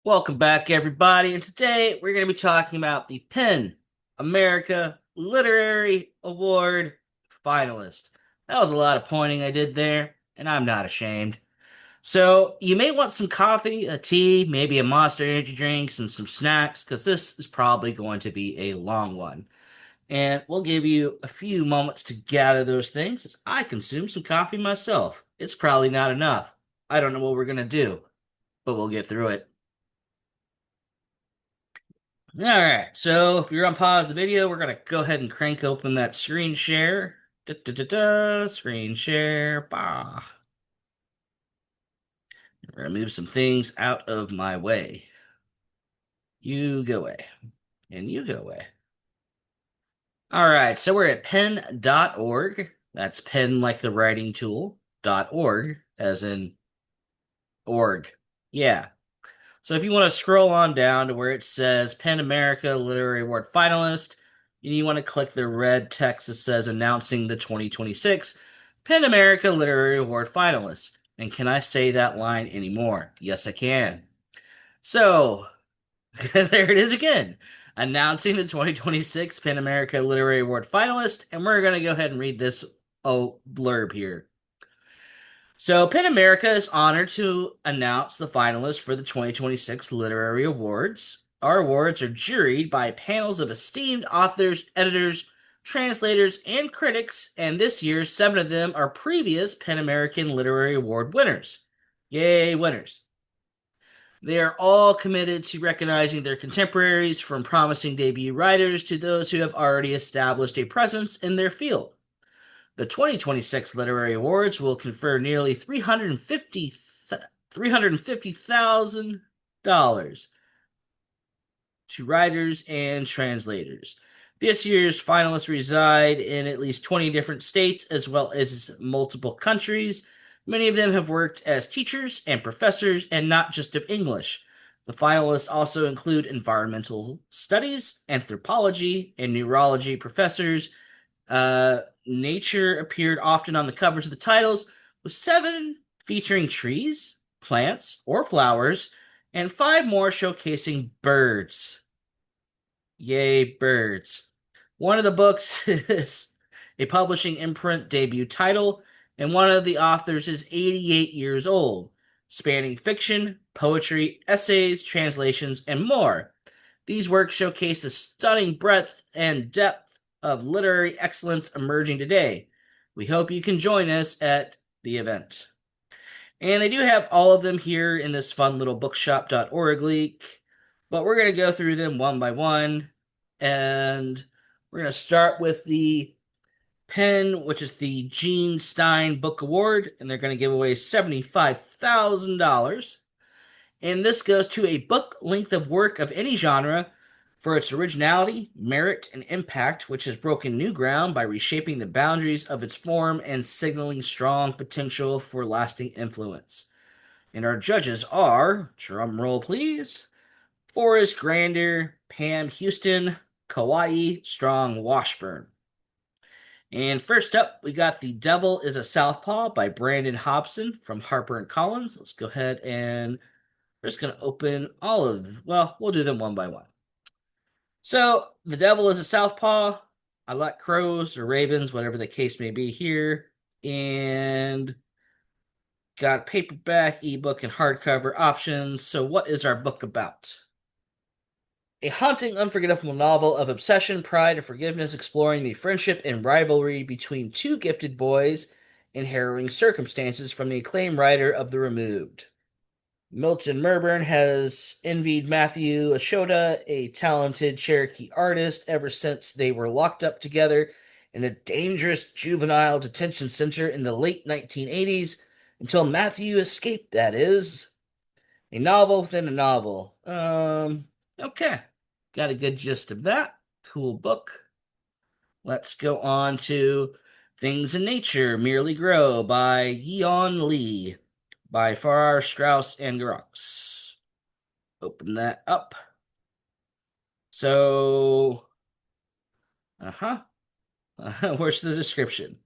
Welcome back, everybody, and today we're going to be talking about the PEN America Literary Award finalist. That was a lot of pointing I did there, and I'm not ashamed. So, you may want some coffee, a tea, maybe a Monster Energy drinks, and some snacks, because this is probably going to be a long one. And we'll give you a few moments to gather those things as I consume some coffee myself. It's probably not enough. I don't know what we're going to do, but we'll get through it. All right, so if you're on pause the video, we're gonna go ahead and crank open that screen share. Da, da, da, da, screen share. Bah. We're gonna move some things out of my way. You go away, and you go away. All right, so we're at pen.org. That's pen like the writing tool, .org, as in org. Yeah. So if you want to scroll on down to where it says PEN America Literary Award finalist, and you want to click the red text that says announcing the 2026 PEN America Literary Award finalists. And can I say that line anymore? Yes, I can. So there it is again. Announcing the 2026 PEN America Literary Award finalist, and we're going to go ahead and read this blurb here. So, PEN America is honored to announce the finalists for the 2026 Literary Awards. Our awards are juried by panels of esteemed authors, editors, translators, and critics, and this year, 7 of them are previous PEN American Literary Award winners. Yay, winners. They are all committed to recognizing their contemporaries, from promising debut writers to those who have already established a presence in their field. The 2026 Literary Awards will confer nearly $350,000 to writers and translators. This year's finalists reside in at least 20 different states as well as multiple countries. Many of them have worked as teachers and professors, and not just of English. The finalists also include environmental studies, anthropology, and neurology professors. Nature appeared often on the covers of the titles, with 7 featuring trees, plants, or flowers, and 5 more showcasing birds. Yay, birds. One of the books is a publishing imprint debut title, and one of the authors is 88 years old, spanning fiction, poetry, essays, translations, and more. These works showcase the stunning breadth and depth of literary excellence emerging today. We hope you can join us at the event. And they do have all of them here in this fun little bookshop.org link, but we're going to go through them one by one. And we're going to start with the PEN, which is the Gene Stein Book Award, and they're going to give away $75,000. And this goes to a book length of work of any genre for its originality, merit, and impact, which has broken new ground by reshaping the boundaries of its form and signaling strong potential for lasting influence. And our judges are, drum roll please, Forrest Grander, Pam Houston, Kauai Strong Washburn. And first up, we got The Devil is a Southpaw by Brandon Hobson from Harper & Collins. Let's go ahead and we're just going to open all of, well, we'll do them one by one. So, The Devil is a Southpaw. I like crows or ravens, whatever the case may be here. And got paperback, ebook, and hardcover options. So, what is our book about? A haunting, unforgettable novel of obsession, pride, and forgiveness, exploring the friendship and rivalry between 2 gifted boys in harrowing circumstances, from the acclaimed writer of The Removed. Milton Merburn has envied Matthew Ashoda, a talented Cherokee artist, ever since they were locked up together in a dangerous juvenile detention center in the late 1980s, until Matthew escaped, that is. A novel within a novel. Okay. Got a good gist of that. Cool book. Let's go on to Things in Nature Merely Grow by Yeon Lee by Farrar, Straus, and Garox. Open that up. So, where's the description?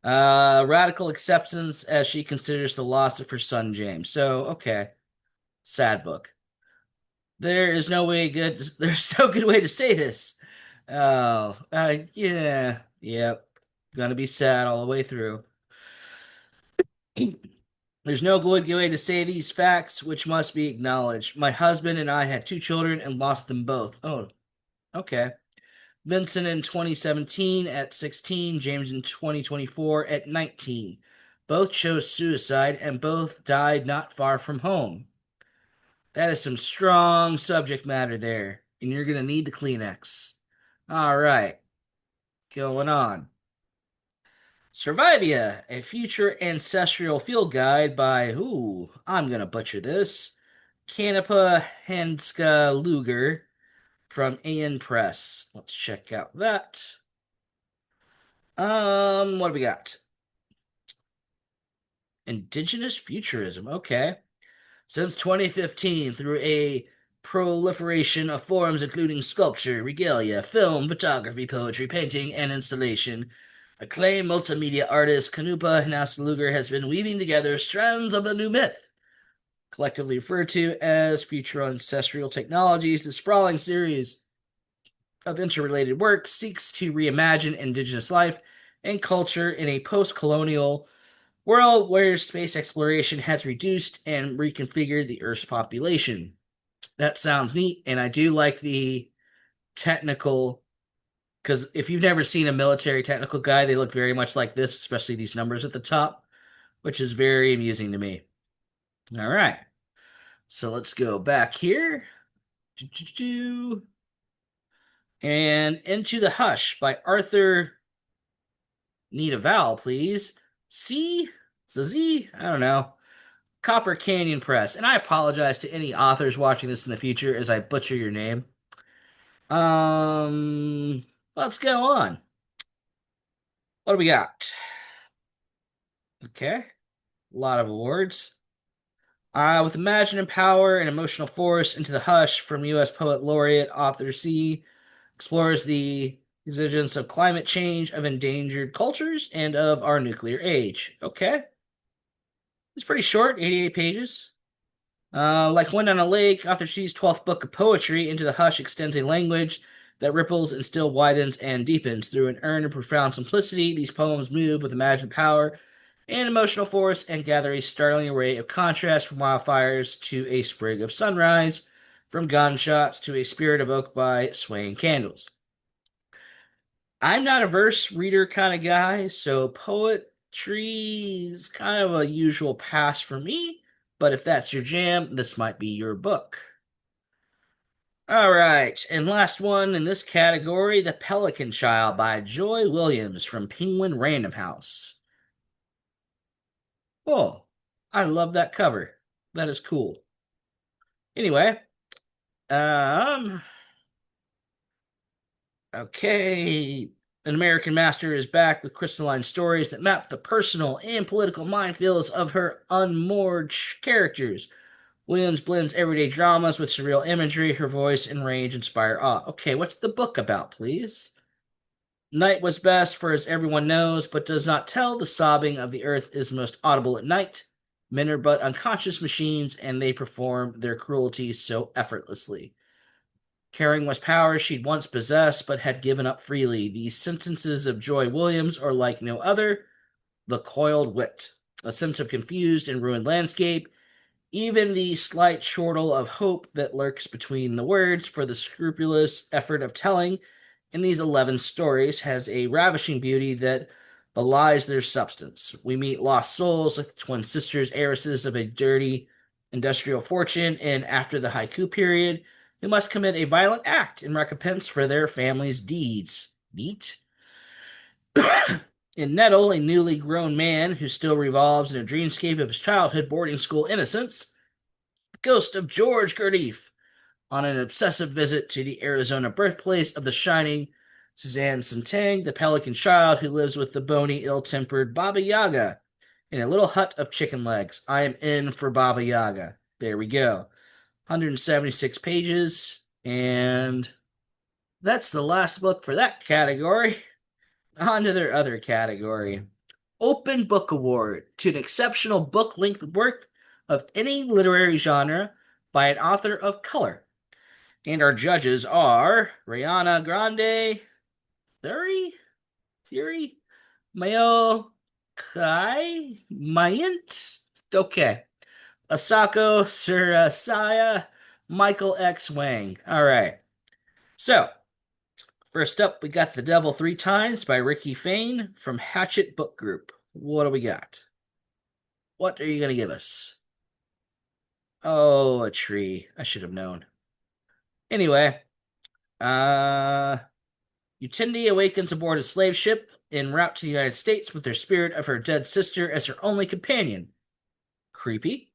Radical acceptance as she considers the loss of her son James. So, okay. Sad book. There is no way good. There's no good way to say this. Oh, yeah, yep. Gonna be sad all the way through. There's no good way to say these facts, which must be acknowledged. My husband and I had two children and lost them both. Oh, okay. Vincent in 2017 at 16, James in 2024 at 19. Both chose suicide and both died not far from home. That is some strong subject matter there, and you're going to need the Kleenex. All right, going on. Survivia, a future ancestral field guide by, I'm going to butcher this, Kanapa Hanska Luger from AN Press. Let's check out that. What do we got? Indigenous futurism. Okay. Since 2015, through a proliferation of forms including sculpture, regalia, film, photography, poetry, painting, and installation, acclaimed multimedia artist Kanupa Hinasaluger has been weaving together strands of a new myth. Collectively referred to as future ancestral technologies, the sprawling series of interrelated works seeks to reimagine indigenous life and culture in a post-colonial world where space exploration has reduced and reconfigured the Earth's population. That sounds neat, and I do like the technical, because if you've never seen a military technical guide, they look very much like this, especially these numbers at the top, which is very amusing to me. All right, so let's go back here. And Into the Hush by Arthur. Need a vowel, please. C? Z? I don't know. Copper Canyon Press. And I apologize to any authors watching this in the future as I butcher your name. Um, let's go on. What do we got? Okay, a lot of awards. With Imagine and Power and Emotional Force, Into the Hush from U.S. Poet Laureate Author C explores the exigence of climate change, of endangered cultures, and of our nuclear age. Okay, it's pretty short, 88 pages. Like Wind on a Lake, Author C's 12th book of poetry, Into the Hush extends a language that ripples and still widens and deepens. Through an earned and profound simplicity, these poems move with imagined power and emotional force and gather a startling array of contrast from wildfires to a sprig of sunrise, from gunshots to a spirit evoked by swaying candles. I'm not a verse reader kind of guy, so poetry is kind of a usual pass for me. But if that's your jam, this might be your book. All right, and last one in this category, The Pelican Child by Joy Williams from Penguin Random House. Oh, I love that cover. That is cool. Anyway, um, okay. An American Master is back with crystalline stories that map the personal and political minefields of her unmoored characters. Williams blends everyday dramas with surreal imagery. Her voice and range inspire awe. Okay, what's the book about, please? Night was best, for as everyone knows, but does not tell, the sobbing of the earth is most audible at night. Men are but unconscious machines, and they perform their cruelties so effortlessly. Carrying was power she'd once possessed, but had given up freely. These sentences of Joy Williams are like no other. The coiled wit, a sense of confused and ruined landscape, even the slight chortle of hope that lurks between the words for the scrupulous effort of telling in these 11 stories has a ravishing beauty that belies their substance. We meet lost souls like the twin sisters, heiresses of a dirty industrial fortune, and after the haiku period, who must commit a violent act in recompense for their family's deeds. Neat. In Nettle, a newly grown man who still revolves in a dreamscape of his childhood boarding school innocence, the ghost of George Gurdjieff, on an obsessive visit to the Arizona birthplace of the shining Suzanne Sontag, the pelican child who lives with the bony, ill-tempered Baba Yaga in a little hut of chicken legs. I am in for Baba Yaga. There we go. 176 pages, and that's the last book for that category. On to their other category. Open Book Award to an exceptional book-length work of any literary genre by an author of color. And our judges are Rihanna Grande, Theory, Mayo Kai, Mayint, okay, Asako Surasaya, Michael X. Wang. All right. So, first up, we got The Devil Three Times by Ricky Fain from Hatchet Book Group. What do we got? What are you going to give us? Oh, a tree. I should have known. Anyway, uh, Utindi awakens aboard a slave ship en route to the United States with the spirit of her dead sister as her only companion. Creepy.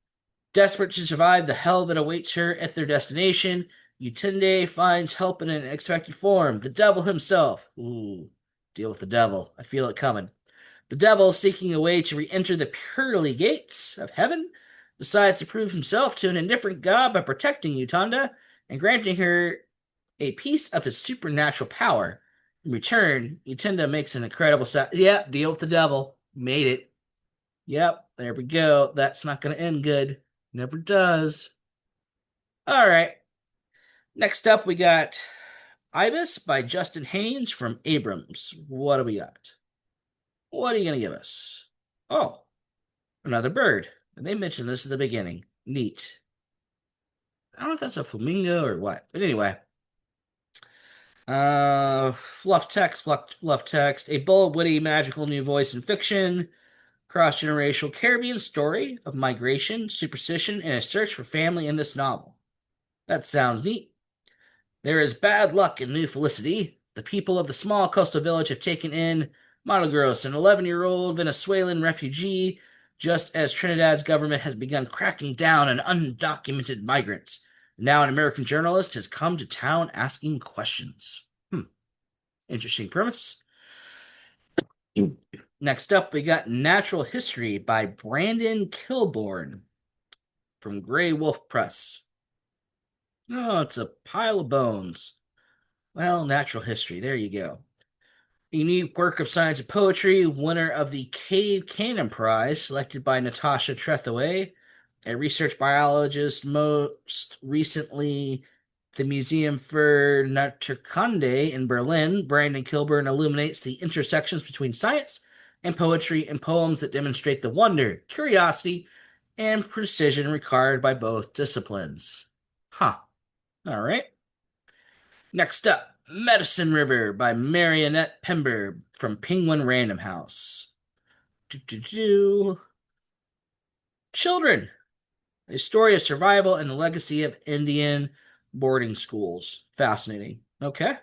Desperate to survive the hell that awaits her at their destination, Utende finds help in an unexpected form, the devil himself. Ooh, deal with the devil. I feel it coming. The devil, seeking a way to re-enter the pearly gates of heaven, decides to prove himself to an indifferent god by protecting Utanda and granting her a piece of his supernatural power. In return, Utanda makes an incredible Yep, deal with the devil. Made it. Yep, there we go. That's not going to end good. Never does. All right. Next up, we got Ibis by Justin Haynes from Abrams. What do we got? What are you going to give us? Oh, another bird. And they mentioned this at the beginning. Neat. I don't know if that's a flamingo or what. But anyway. Fluff text. A bold, witty, magical new voice in fiction. Cross-generational Caribbean story of migration, superstition, and a search for family in this novel. That sounds neat. There is bad luck in New Felicity. The people of the small coastal village have taken in Malagros, an 11-year-old Venezuelan refugee, just as Trinidad's government has begun cracking down on undocumented migrants. Now an American journalist has come to town asking questions. Interesting premise. Next up, we got Natural History by Brandon Kilborn from Grey Wolf Press. Oh, it's a pile of bones. Well, natural history. There you go. A unique work of science and poetry, winner of the Cave Canon Prize, selected by Natasha Trethewey, a research biologist, most recently the Museum für Naturkunde in Berlin. Brandon Kilburn illuminates the intersections between science and poetry in poems that demonstrate the wonder, curiosity, and precision required by both disciplines. Huh. All right. Next up, Medicine River by Marionette Pember from Penguin Random House. Children, a story of survival and the legacy of Indian boarding schools. Fascinating. Okay.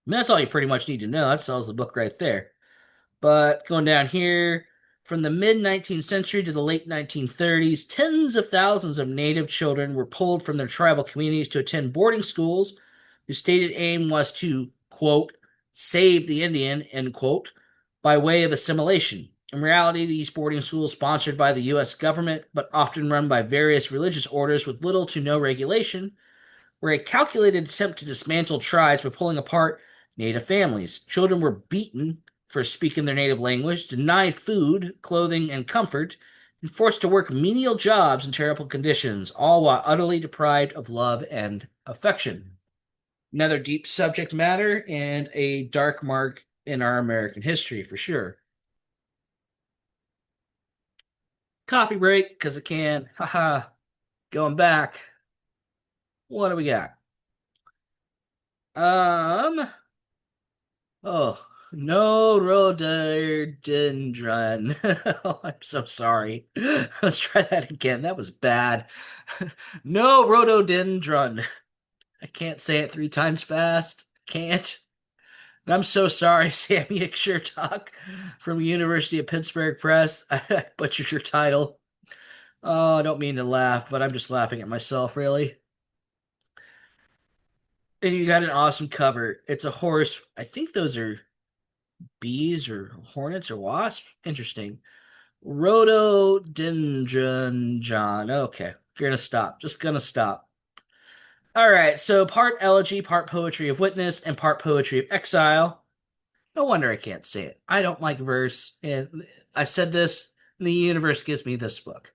That's all you pretty much need to know. That sells the book right there. But going down here, from the mid 19th century to the late 1930s, tens of thousands of native children were pulled from their tribal communities to attend boarding schools whose stated aim was to, quote, save the Indian, end quote, by way of assimilation. In reality, these boarding schools, sponsored by the U.S. government, but often run by various religious orders with little to no regulation, were a calculated attempt to dismantle tribes by pulling apart native families. Children were beaten for speaking their native language, denied food, clothing, and comfort, and forced to work menial jobs in terrible conditions, all while utterly deprived of love and affection. Another deep subject matter and a dark mark in our American history, for sure. Coffee break, because I can. Haha. Going back. What do we got? Oh, no rhododendron. Oh, I'm so sorry. Let's try that again. That was bad. No rhododendron. I can't say it 3 times fast. Can't. And I'm so sorry, Sammy Shertock from University of Pittsburgh Press. I butchered your title. Oh, I don't mean to laugh, but I'm just laughing at myself, really. And you got an awesome cover. It's a horse. I think those are bees or hornets or wasps. Interesting. Rhododendron John. Okay, gonna stop. Just gonna stop. All right, so part elegy, part poetry of witness, and part poetry of exile. No wonder I can't say it. I don't like verse, and I said this, and the universe gives me this book.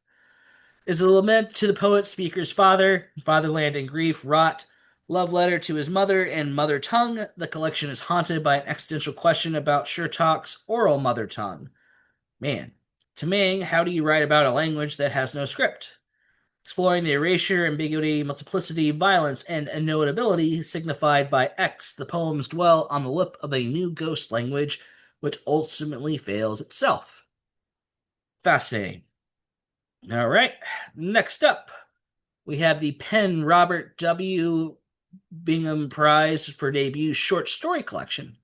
Is a lament to the poet speaker's father, fatherland and grief, rot, love letter to his mother, and mother tongue. The collection is haunted by an existential question about Shertock's oral mother tongue. Man, to Ming, how do you write about a language that has no script? Exploring the erasure, ambiguity, multiplicity, violence, and unknowability signified by X, the poems dwell on the lip of a new ghost language, which ultimately fails itself. Fascinating. All right, next up, we have the Penn Robert W. Bingham Prize for Debut Short Story Collection.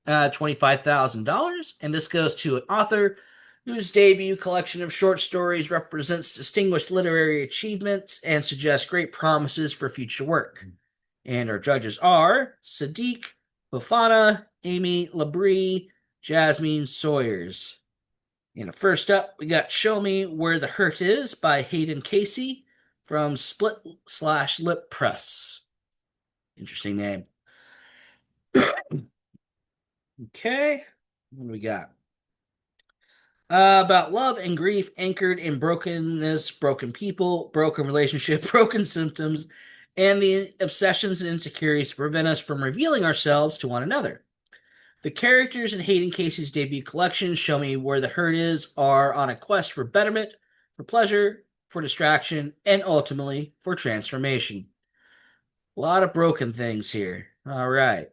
$25,000. And this goes to an author whose debut collection of short stories represents distinguished literary achievements and suggests great promises for future work. And our judges are Sadiq Bufana, Amy Labrie, Jasmine Sawyers. And first up, we got Show Me Where the Hurt Is by Hayden Casey from Split Slash Lip Press. Interesting name. Okay, what do we got? About love and grief anchored in brokenness, broken people, broken relationship, broken symptoms, and the obsessions and insecurities to prevent us from revealing ourselves to one another. The characters in Hayden Casey's debut collection, Show Me Where the Hurt Is, are on a quest for betterment, for pleasure, for distraction, and ultimately for transformation. A lot of broken things here. All right.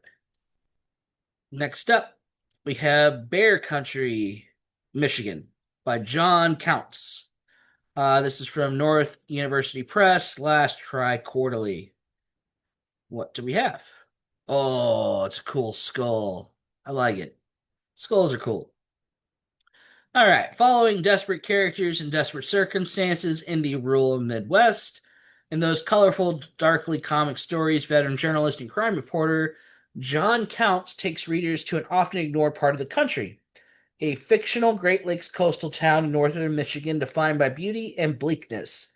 Next up, we have Bear Country, Michigan by John Counts. This is from North University Press / Tri Quarterly. What do we have? Oh, it's a cool skull. I like it. Skulls are cool. All right. Following desperate characters in desperate circumstances in the rural Midwest, in those colorful, darkly comic stories, veteran journalist and crime reporter John Counts takes readers to an often ignored part of the country, a fictional Great Lakes coastal town in northern Michigan defined by beauty and bleakness.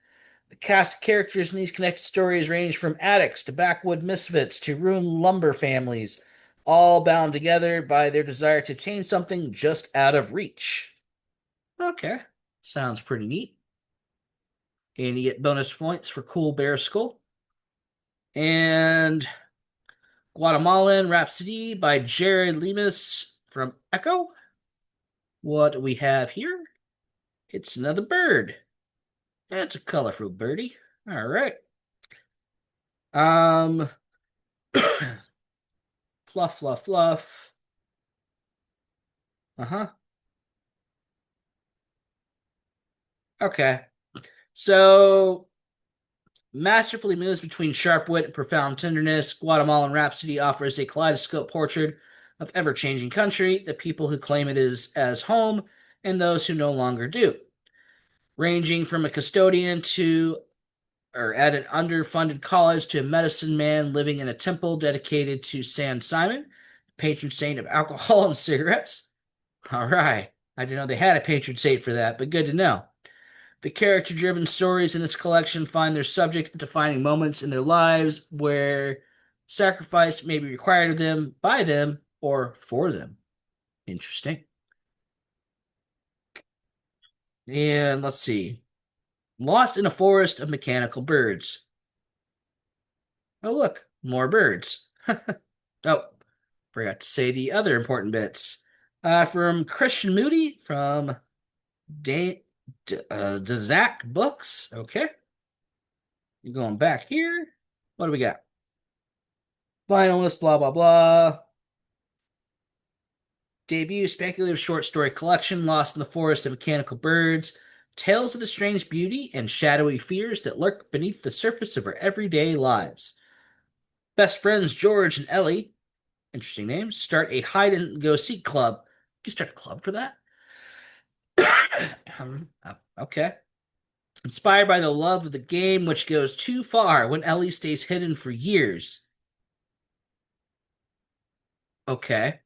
The cast of characters in these connected stories range from addicts to backwood misfits to ruined lumber families, all bound together by their desire to obtain something just out of reach. Okay, sounds pretty neat. And you get bonus points for Cool Bear Skull. And Guatemalan Rhapsody by Jared Lemus from Echo. What do we have here? It's another bird. That's a colorful birdie. All right. Um, fluff, fluff, fluff. Uh-huh. Okay. So, masterfully moves between sharp wit and profound tenderness, Guatemalan Rhapsody offers a kaleidoscope portrait of ever-changing country, the people who claim it is as home, and those who no longer do. Ranging from a custodian to or at an underfunded college to a medicine man living in a temple dedicated to San Simon, patron saint of alcohol and cigarettes. All right. I didn't know they had a patron saint for that, but good to know. The character driven stories in this collection find their subject at defining moments in their lives where sacrifice may be required of them, by them, or for them. Interesting. And let's see. Lost in a forest of mechanical birds. Oh, look, more birds. Oh, forgot to say the other important bits. From Christian Moody from Zach Books. Okay. You're going back here. What do we got? Finalist, blah, blah, blah. Debut speculative short story collection, Lost in the Forest of Mechanical Birds. Tales of the strange beauty and shadowy fears that lurk beneath the surface of our everyday lives. Best friends George and Ellie, interesting names, start a hide and go seek club. You start a club for that? Okay. Inspired by the love of the game, which goes too far when Ellie stays hidden for years. Okay.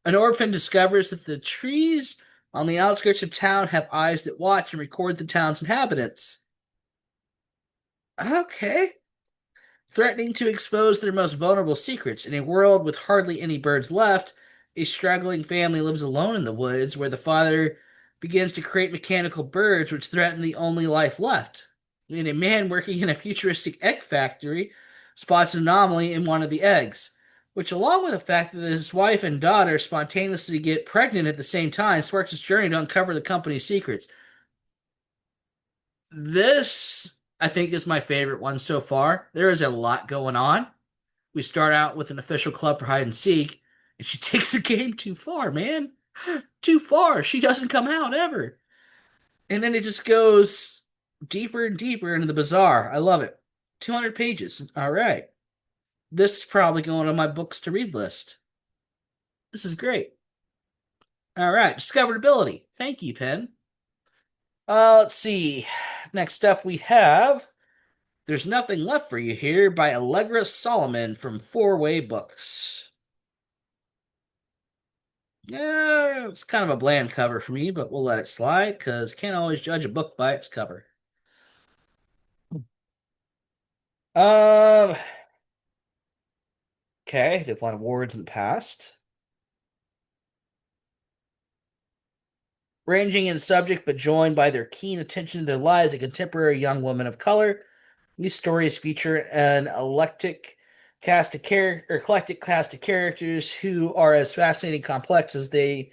An orphan discovers that the trees on the outskirts of town have eyes that watch and record the town's inhabitants. Okay. Threatening to expose their most vulnerable secrets. In a world with hardly any birds left, a struggling family lives alone in the woods where the father begins to create mechanical birds which threaten the only life left. And a man working in a futuristic egg factory spots an anomaly in one of the eggs, which, along with the fact that his wife and daughter spontaneously get pregnant at the same time, sparks his journey to uncover the company's secrets. This, I think, is my favorite one so far. There is a lot going on. We start out with an official club for hide and seek, and she takes the game too far, man. Too far. She doesn't come out ever. And then it just goes deeper and deeper into the bizarre. I love it. 200 pages. All right. This is probably going on my books to read list. This is great. All right. Discoverability. Thank you, Pen. Let's see. Next up, we have There's Nothing Left for You Here by Allegra Solomon from Four Way Books. Yeah, it's kind of a bland cover for me, but we'll let it slide because can't always judge a book by its cover. Um, okay, they've won awards in the past. Ranging in subject but joined by their keen attention to their lives, a contemporary young woman of color. These stories feature an eclectic cast of characters who are as fascinating and complex as they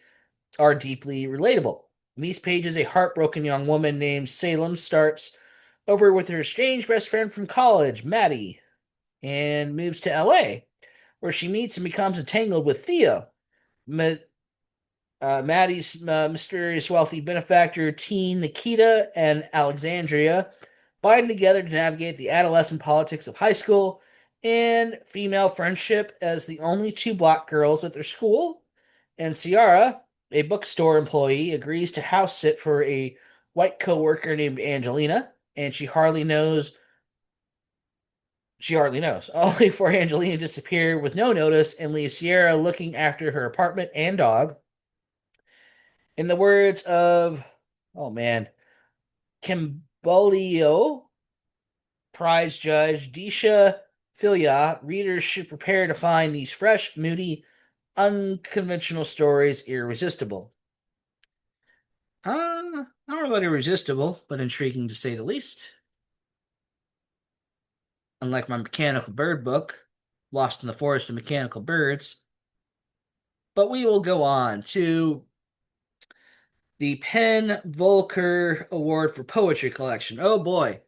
are deeply relatable. In these pages, a heartbroken young woman named Salem starts over with her estranged best friend from college, Maddie, and moves to LA, where she meets and becomes entangled with Theo, Maddie's mysterious wealthy benefactor, teen Nikita, and Alexandria, bind together to navigate the adolescent politics of high school and female friendship as the only two black girls at their school. And Ciara, a bookstore employee, agrees to house sit for a white coworker named Angelina, and she hardly knows, only for Angelina to disappear with no notice and leave Sierra looking after her apartment and dog. In the words of, oh man, Kimbolio, prize judge Disha Filia, readers should prepare to find these fresh, moody, unconventional stories irresistible. Not really irresistible, but intriguing to say the least. Unlike my Mechanical Bird book, Lost in the Forest of Mechanical Birds. But we will go on to the Penn Volker Award for Poetry Collection. Oh boy,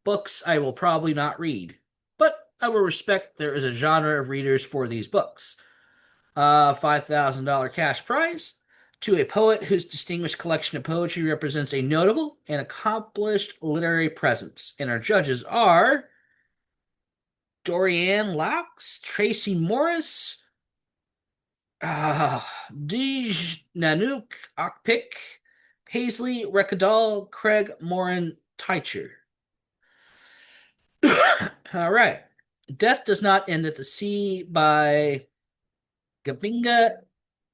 books I will probably not read, but I will respect there is a genre of readers for these books. $5,000 cash prize to a poet whose distinguished collection of poetry represents a notable and accomplished literary presence. And our judges are Dorianne Laux, Tracy Morris, Dij Nanook Okpik, Paisley Rekadal, Craig Morin Teicher. All right. Death Does Not End at the Sea by Gabinga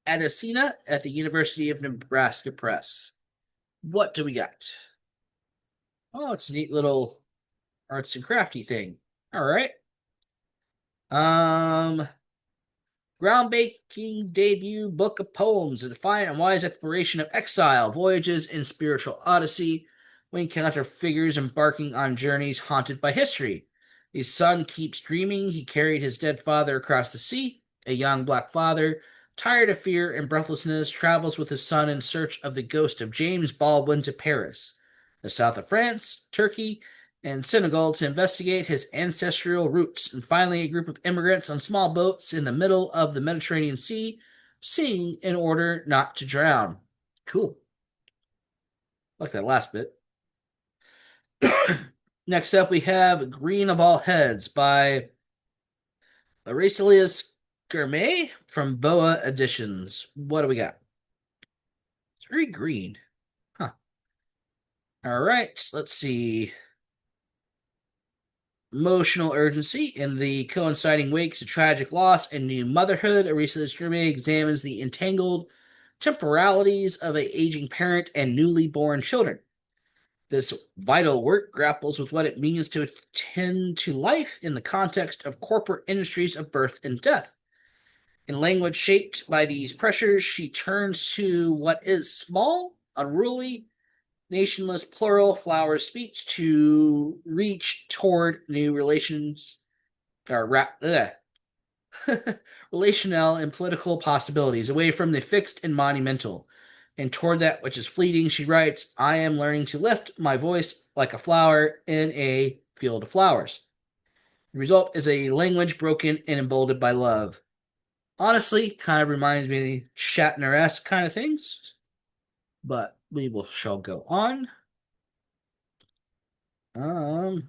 Adesina at the University of Nebraska Press. What do we got? Oh, it's a neat little arts and crafty thing. All right. Um, Groundbreaking debut book of poems, a defiant and wise exploration of exile, voyages, and spiritual odyssey. We encounter figures embarking on journeys haunted by history. His son keeps dreaming he carried his dead father across the sea. A young black father, tired of fear and breathlessness, travels with his son in search of the ghost of James Baldwin to Paris, the south of France, Turkey, and Senegal to investigate his ancestral roots. And finally, a group of immigrants on small boats in the middle of the Mediterranean Sea sing in order not to drown. Cool. Like that last bit. Next up, we have Green of All Heads by Aurelius Gourmet from Boa Editions. What do we got? It's very green. Huh. All right, let's see. Emotional urgency in the coinciding wakes of tragic loss and new motherhood. Aurelius Gourmet examines the entangled temporalities of an aging parent and newly born children. This vital work grapples with what it means to attend to life in the context of corporate industries of birth and death. In language shaped by these pressures, she turns to what is small unruly, nationless, plural, flower speech to reach toward new relations or relational and political possibilities, away from the fixed and monumental, and toward that which is fleeting. She writes, I am learning to lift my voice like a flower in a field of flowers. The result is a language broken and emboldened by love. Honestly, kind of reminds me of Shatner-esque kind of things, but shall go on. Um,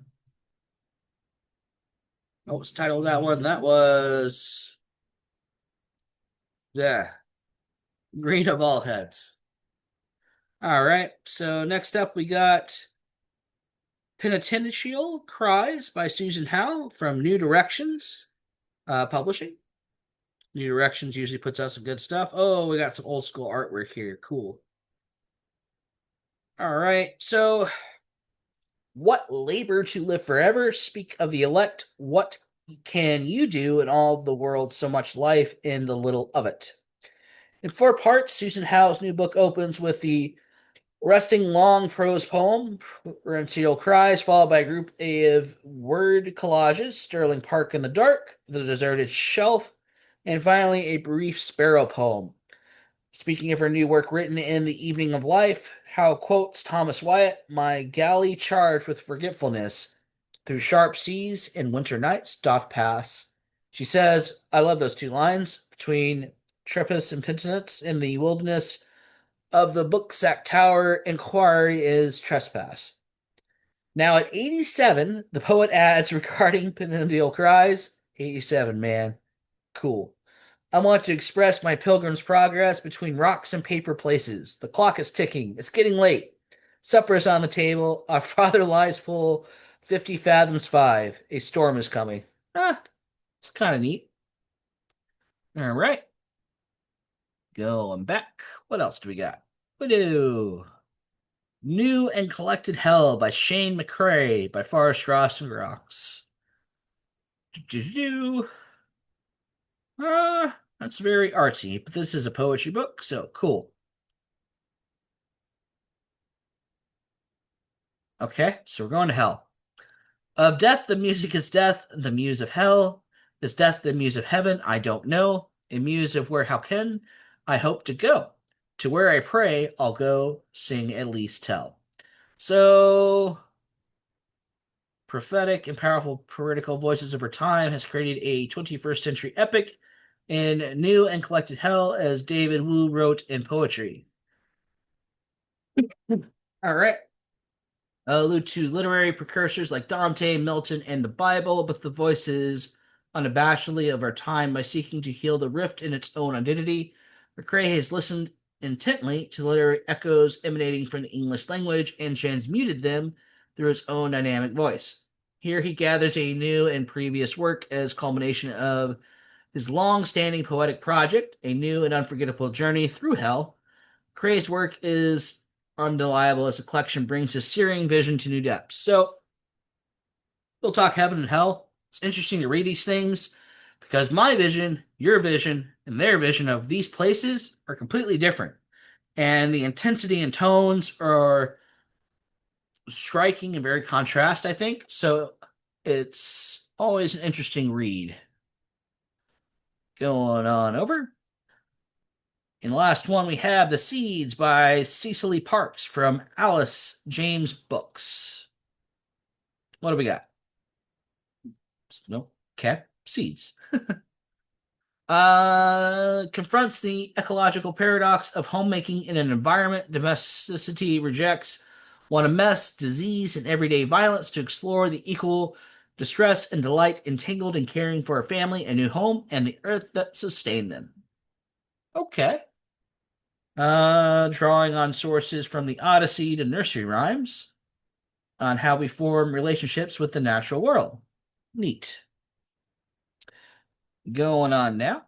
what was the title of that one? That was yeah, Green of All Heads. All right. So next up, we got Penitential Cries by Susan Howe from New Directions Publishing. New Directions usually puts out some good stuff. Oh, we got some old school artwork here. Cool. All right. So, what labor to live forever? Speak of the elect. What can you do in all the world? So much life in the little of it. In 4 parts, Susan Howe's new book opens with the resting long prose poem, Rental Cries, followed by a group of word collages, Sterling Park in the Dark, The Deserted Shelf, and finally a brief sparrow poem. Speaking of her new work written in The Evening of Life, Howe quotes Thomas Wyatt, my galley charged with forgetfulness, through sharp seas and winter nights doth pass. She says, I love those 2 lines, between Trepus and Penitence in the wilderness of the Booksack Tower, inquiry is trespass. Now at 87, the poet adds regarding Penitential Cries, 87, man. Cool. I want to express my pilgrim's progress between rocks and paper places. The clock is ticking. It's getting late. Supper is on the table. Our father lies full 50 fathoms 5. A storm is coming. It's kind of neat. All right. Going back. What else do we got? We do. New and Collected Hell by Shane McCrae by Forrest Ross and Rocks. That's very artsy, but this is a poetry book, so cool. Okay, so we're going to hell. Of death, the music is death, the muse of hell. Is death the muse of heaven? I don't know. A muse of where how can I hope to go? To where I pray, I'll go, sing, at least tell. So, prophetic and powerful political voices over time has created a 21st century epic in New and Collected Hell, as David Wu wrote in poetry. All right. Allude to literary precursors like Dante, Milton, and the Bible, but the voices unabashedly of our time by seeking to heal the rift in its own identity. McCrae has listened intently to literary echoes emanating from the English language and transmuted them through its own dynamic voice. Here he gathers a new and previous work as culmination of his long-standing poetic project, a new and unforgettable journey through hell. Crae's work is undeniable as the collection brings his searing vision to new depths. So, we'll talk heaven and hell. It's interesting to read these things because my vision, your vision, and their vision of these places are completely different. And the intensity and tones are striking and very contrast, I think. So, it's always an interesting read. Going on over. In the last one, we have The Seeds by Cecily Parks from Alice James Books. What do we got? No, okay, seeds. Confronts the ecological paradox of homemaking in an environment domesticity rejects, one of mess, disease, and everyday violence to explore the equal distress and delight entangled in caring for a family, a new home, and the earth that sustained them. Okay. Drawing on sources from the Odyssey to nursery rhymes on how we form relationships with the natural world. Neat. Going on now.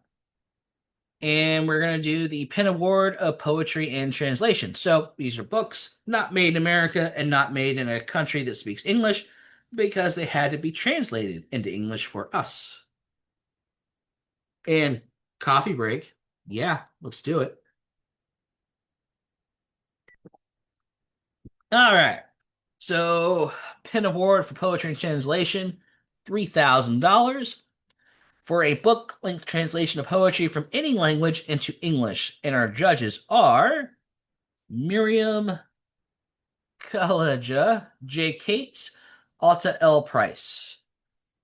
And we're going to do the Penn Award of Poetry and Translation. So these are books not made in America and not made in a country that speaks English because they had to be translated into English for us. And coffee break. Yeah, let's do it. All right. So, Pen Award for Poetry and Translation, $3,000 for a book-length translation of poetry from any language into English. And our judges are Miriam Kalaja, J. Cates, Alta L. Price.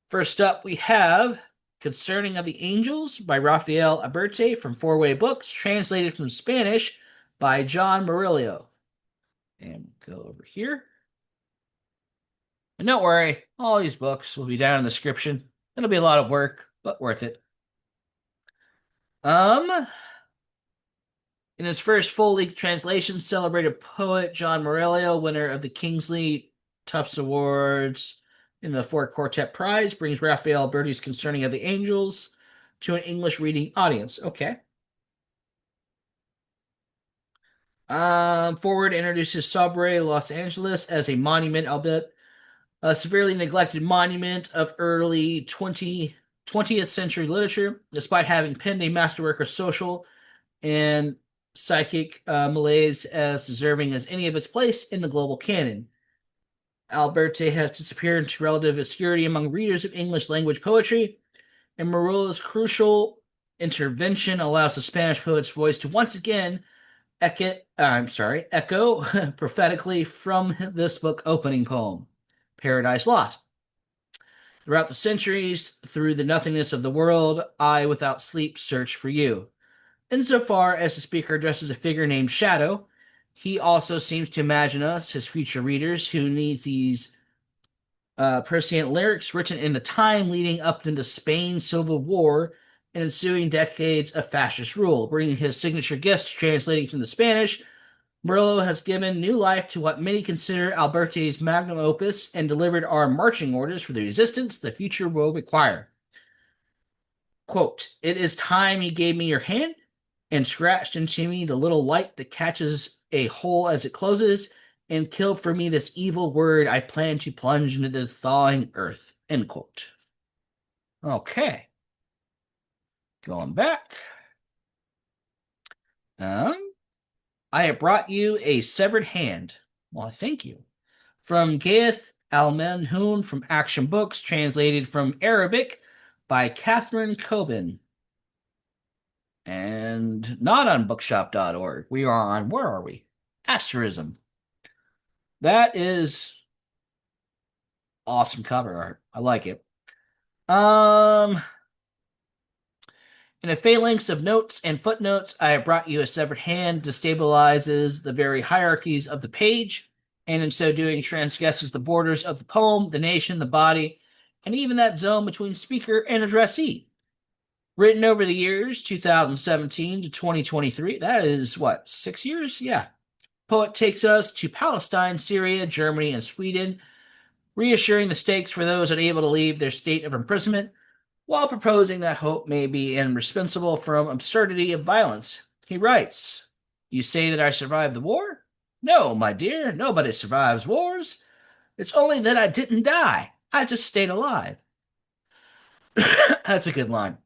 First up, we have Concerning of the Angels by Rafael Aberte from Four Way Books, translated from Spanish by John Murillo. And go over here. And don't worry, all these books will be down in the description. It'll be a lot of work, but worth it. Um, in his first full-length translation, celebrated poet John Murillo, winner of the Kingsley Tufts Awards in the Four Quartet Prize, brings Raphael Alberti's Concerning of the Angels to an English reading audience. Okay. Forward introduces Sobre, Los Angeles as a monument, albeit a severely neglected monument of early 20th century literature, despite having penned a masterwork of social and psychic malaise as deserving as any of its place in the global canon. Alberte has disappeared into relative obscurity among readers of English language poetry, and Murillo's crucial intervention allows the Spanish poet's voice to once again echo prophetically from this book opening poem, Paradise Lost. Throughout the centuries, through the nothingness of the world, I without sleep search for you. Insofar as the speaker addresses a figure named Shadow, he also seems to imagine us, his future readers, who needs these prescient lyrics written in the time leading up into Spain's Civil War and ensuing decades of fascist rule. Bringing his signature gifts, translating from the Spanish, Murillo has given new life to what many consider Alberti's magnum opus and delivered our marching orders for the resistance the future will require. Quote, "It is time you gave me your hand and scratched into me the little light that catches a hole as it closes and killed for me this evil word I plan to plunge into the thawing earth." End quote. Okay. Going back. I have brought you a severed hand. Well, thank you. From Gaeth Al-Menhoun from Action Books, translated from Arabic by Catherine Coben. And not on bookshop.org. We are on, where are we? Asterism. That is awesome cover art. I like it. In a phalanx of notes and footnotes, I have brought you a severed hand, destabilizes the very hierarchies of the page, and in so doing transgresses the borders of the poem, the nation, the body, and even that zone between speaker and addressee. Written over the years, 2017 to 2023, that is what, 6 years? Yeah. Poet takes us to Palestine, Syria, Germany, and Sweden, reassuring the stakes for those unable to leave their state of imprisonment, while proposing that hope may be indispensable from absurdity of violence. He writes, "You say that I survived the war? No, my dear, nobody survives wars. It's only that I didn't die. I just stayed alive." That's a good line.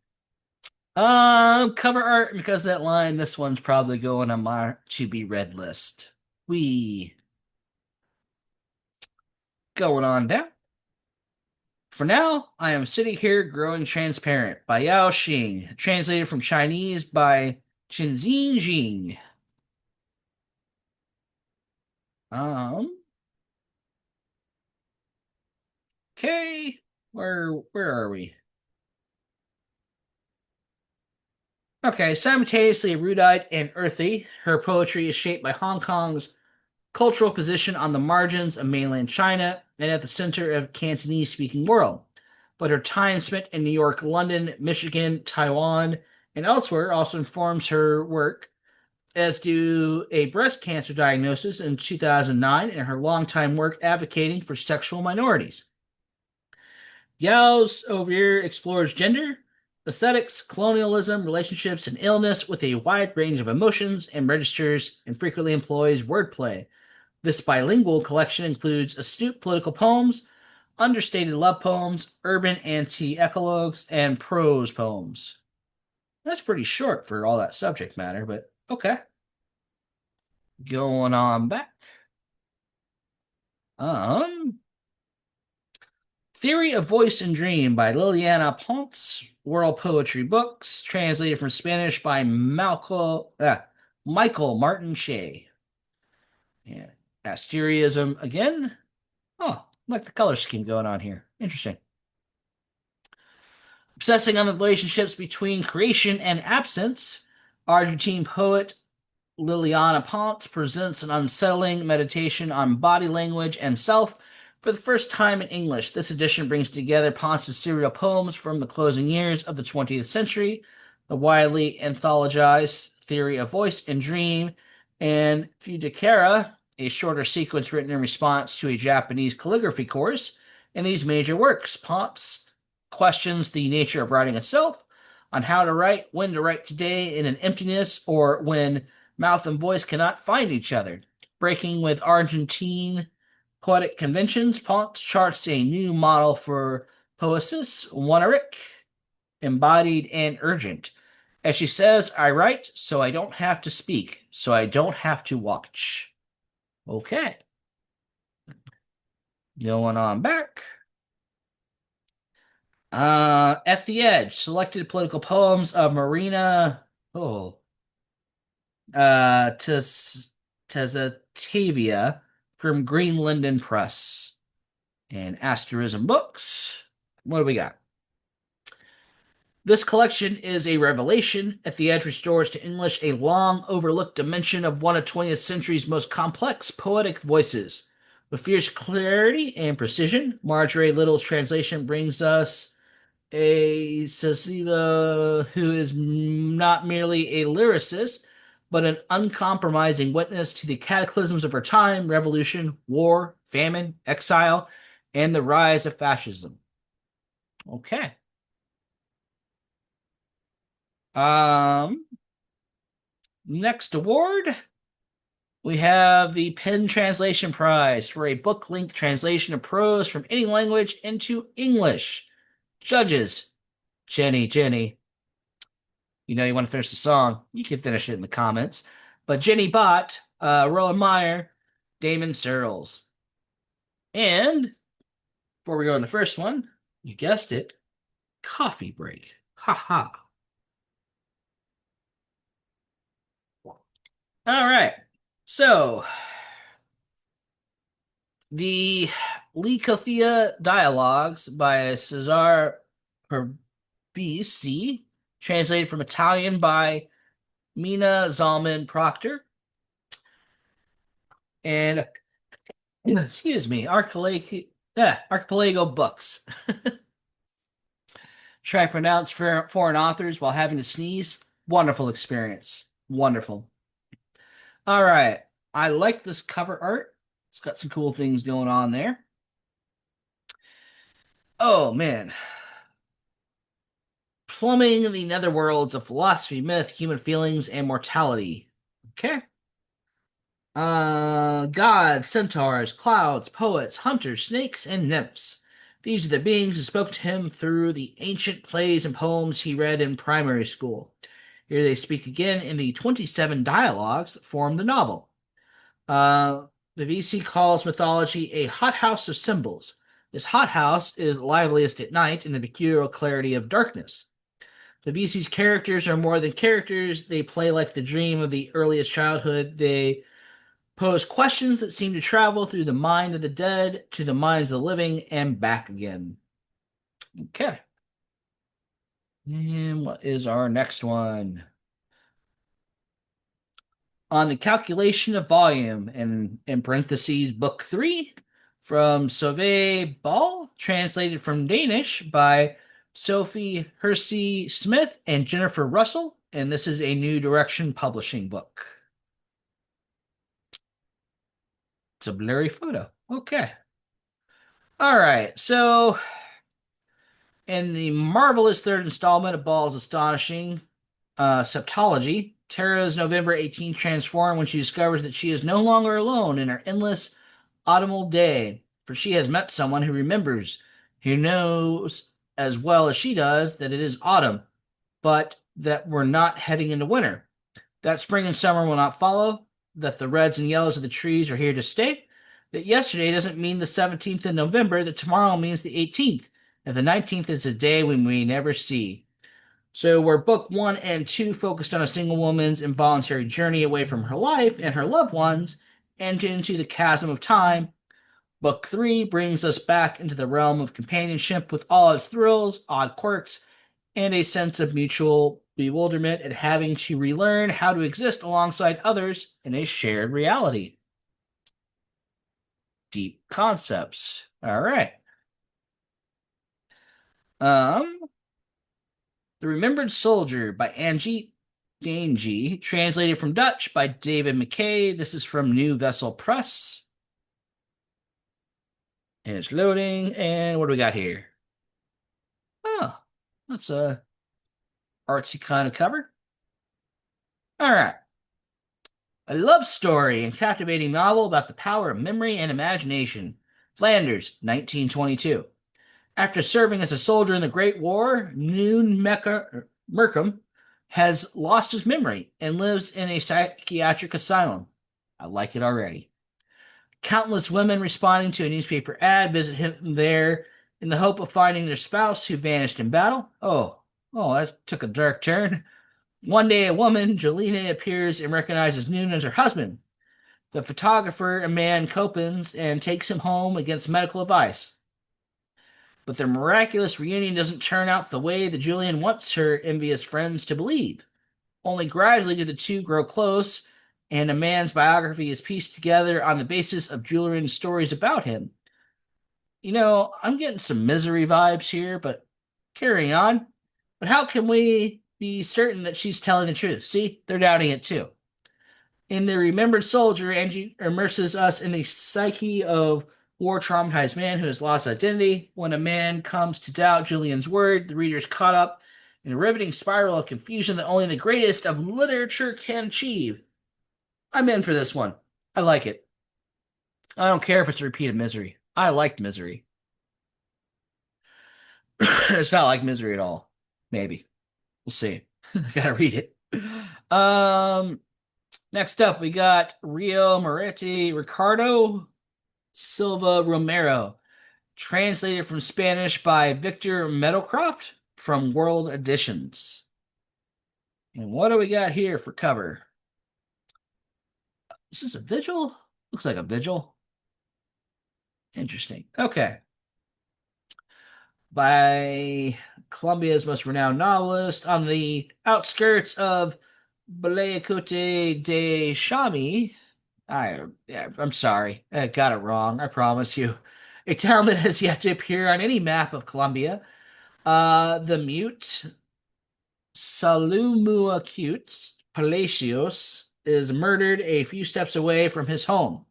Cover art, because of that line, this one's probably going on my to be read list. We going on down. For now, I am sitting here growing transparent by Yao Xing, translated from Chinese by Chinzin Jing. Um, okay, where are we? Okay, simultaneously erudite and earthy, her poetry is shaped by Hong Kong's cultural position on the margins of mainland China and at the center of Cantonese-speaking world. But her time spent in New York, London, Michigan, Taiwan, and elsewhere also informs her work, as do a breast cancer diagnosis in 2009 and her longtime work advocating for sexual minorities. Yao's over here explores gender, aesthetics, colonialism, relationships, and illness with a wide range of emotions and registers, and frequently employs wordplay. This bilingual collection includes astute political poems, understated love poems, urban anti-ecologues, and prose poems. That's pretty short for all that subject matter, but okay. Going on back. Um, Theory of Voice and Dream by Liliana Ponce, World Poetry Books, translated from Spanish by Michael Martin Shea. Yeah. Asterism again. Oh, like the color scheme going on here. Interesting. Obsessing on the relationships between creation and absence, Argentine poet Liliana Ponce presents an unsettling meditation on body language and self for the first time in English. This edition brings together Ponce's serial poems from the closing years of the 20th century, the widely anthologized Theory of Voice and Dream, and Fudikara, a shorter sequence written in response to a Japanese calligraphy course. In these major works, Ponce questions the nature of writing itself, on how to write, when to write today in an emptiness, or when mouth and voice cannot find each other. Breaking with Argentine poetic conventions, Ponce charts a new model for poesis, Woneric, embodied and urgent. As she says, I write so I don't have to speak, so I don't have to watch. Okay. Going on back. At the Edge, selected political poems of Marina. Oh, Tezatavia from Green Linden Press and Asterism Books. What do we got? This collection is a revelation. At the Edge restores to English a long overlooked dimension of one of 20th century's most complex poetic voices. With fierce clarity and precision, Marjorie Little's translation brings us a Cecilia who is not merely a lyricist, but an uncompromising witness to the cataclysms of her time, revolution, war, famine, exile, and the rise of fascism. Okay. Um, Next award, we have the Penn Translation Prize for a book-length translation of prose from any language into English. Judges, Jenny. You know you want to finish the song, you can finish it in the comments. But Jenny Bott, Roland Meyer, Damon Searles. And before we go on the first one, you guessed it, coffee break. Ha ha. All right. So, the Lycothea Dialogues by Cesare Perbisi, translated from Italian by Mina Zalman Proctor. And, excuse me, Archipelago Books. Try to pronounce foreign authors while having to sneeze. Wonderful experience. Wonderful. All right. I like this cover art. It's got some cool things going on there. Oh, man. Plumbing the netherworlds of philosophy, myth, human feelings, and mortality. Okay. Gods, centaurs, clouds, poets, hunters, snakes, and nymphs. These are the beings who spoke to him through the ancient plays and poems he read in primary school. Here they speak again in the 27 dialogues that form the novel. The VC calls mythology a hothouse of symbols. This hothouse is liveliest at night in the peculiar clarity of darkness. The VC's characters are more than characters. They play like the dream of the earliest childhood. They pose questions that seem to travel through the mind of the dead to the minds of the living and back again. Okay. And what is our next one? On the calculation of volume, and in parentheses, book 3 from Sauve Ball, translated from Danish by Sophie Hersey Smith and Jennifer Russell, and this is a New Direction publishing book. It's a blurry photo. Okay. All right, so in the marvelous third installment of Ball's astonishing septology, Tara's November 18th transformed when she discovers that she is no longer alone in her endless autumnal day, for she has met someone who remembers, who knows as well as she does that it is autumn, but that we're not heading into winter, that spring and summer will not follow, that the reds and yellows of the trees are here to stay, That yesterday doesn't mean the 17th of November, that tomorrow means the 18th, and the 19th is a day we may never see. So, where book one and two focused on a single woman's involuntary journey away from her life and her loved ones and into the chasm of time, book three brings us back into the realm of companionship with all its thrills, odd quirks, and a sense of mutual bewilderment at having to relearn how to exist alongside others in a shared reality. Deep concepts. All right. Um, The Remembered Soldier by Angie Dangy, translated from Dutch by David McKay. This is from New Vessel Press. And it's loading. And what do we got here? Oh, that's a artsy kind of cover. All right. A love story and captivating novel about the power of memory and imagination. Flanders, 1922. After serving as a soldier in the Great War, Merkham has lost his memory and lives in a psychiatric asylum. I like it already. Countless women responding to a newspaper ad visit him there in the hope of finding their spouse who vanished in battle. Oh, that took a dark turn. One day, a woman, Jolene, appears and recognizes Noon as her husband. The photographer, a man, copens and takes him home against medical advice. But their miraculous reunion doesn't turn out the way that Julian wants her envious friends to believe. Only gradually do the two grow close, and a man's biography is pieced together on the basis of Julian's stories about him. I'm getting some misery vibes here, but carrying on. But how can we be certain that she's telling the truth? See, they're doubting it too. In The Remembered Soldier, Angie immerses us in the psyche of war-traumatized man who has lost identity. When a man comes to doubt Julian's word, the reader is caught up in a riveting spiral of confusion that only the greatest of literature can achieve. I'm in for this one. I like it. I don't care if it's a repeat of Misery. I liked Misery. It's not like Misery at all. Maybe. We'll see. I gotta read it. Next up, we got Rio Moretti Ricardo Silva Romero, translated from Spanish by Victor Meadowcroft from World Editions. And what do we got here for cover? Is this a vigil? Looks like a vigil. Interesting. Okay. By Colombia's most renowned novelist on the outskirts of Balayacote de Chami. I'm sorry. I got it wrong. I promise you. A town that has yet to appear on any map of Colombia. The mute Salumuacute Palacios is murdered a few steps away from his home.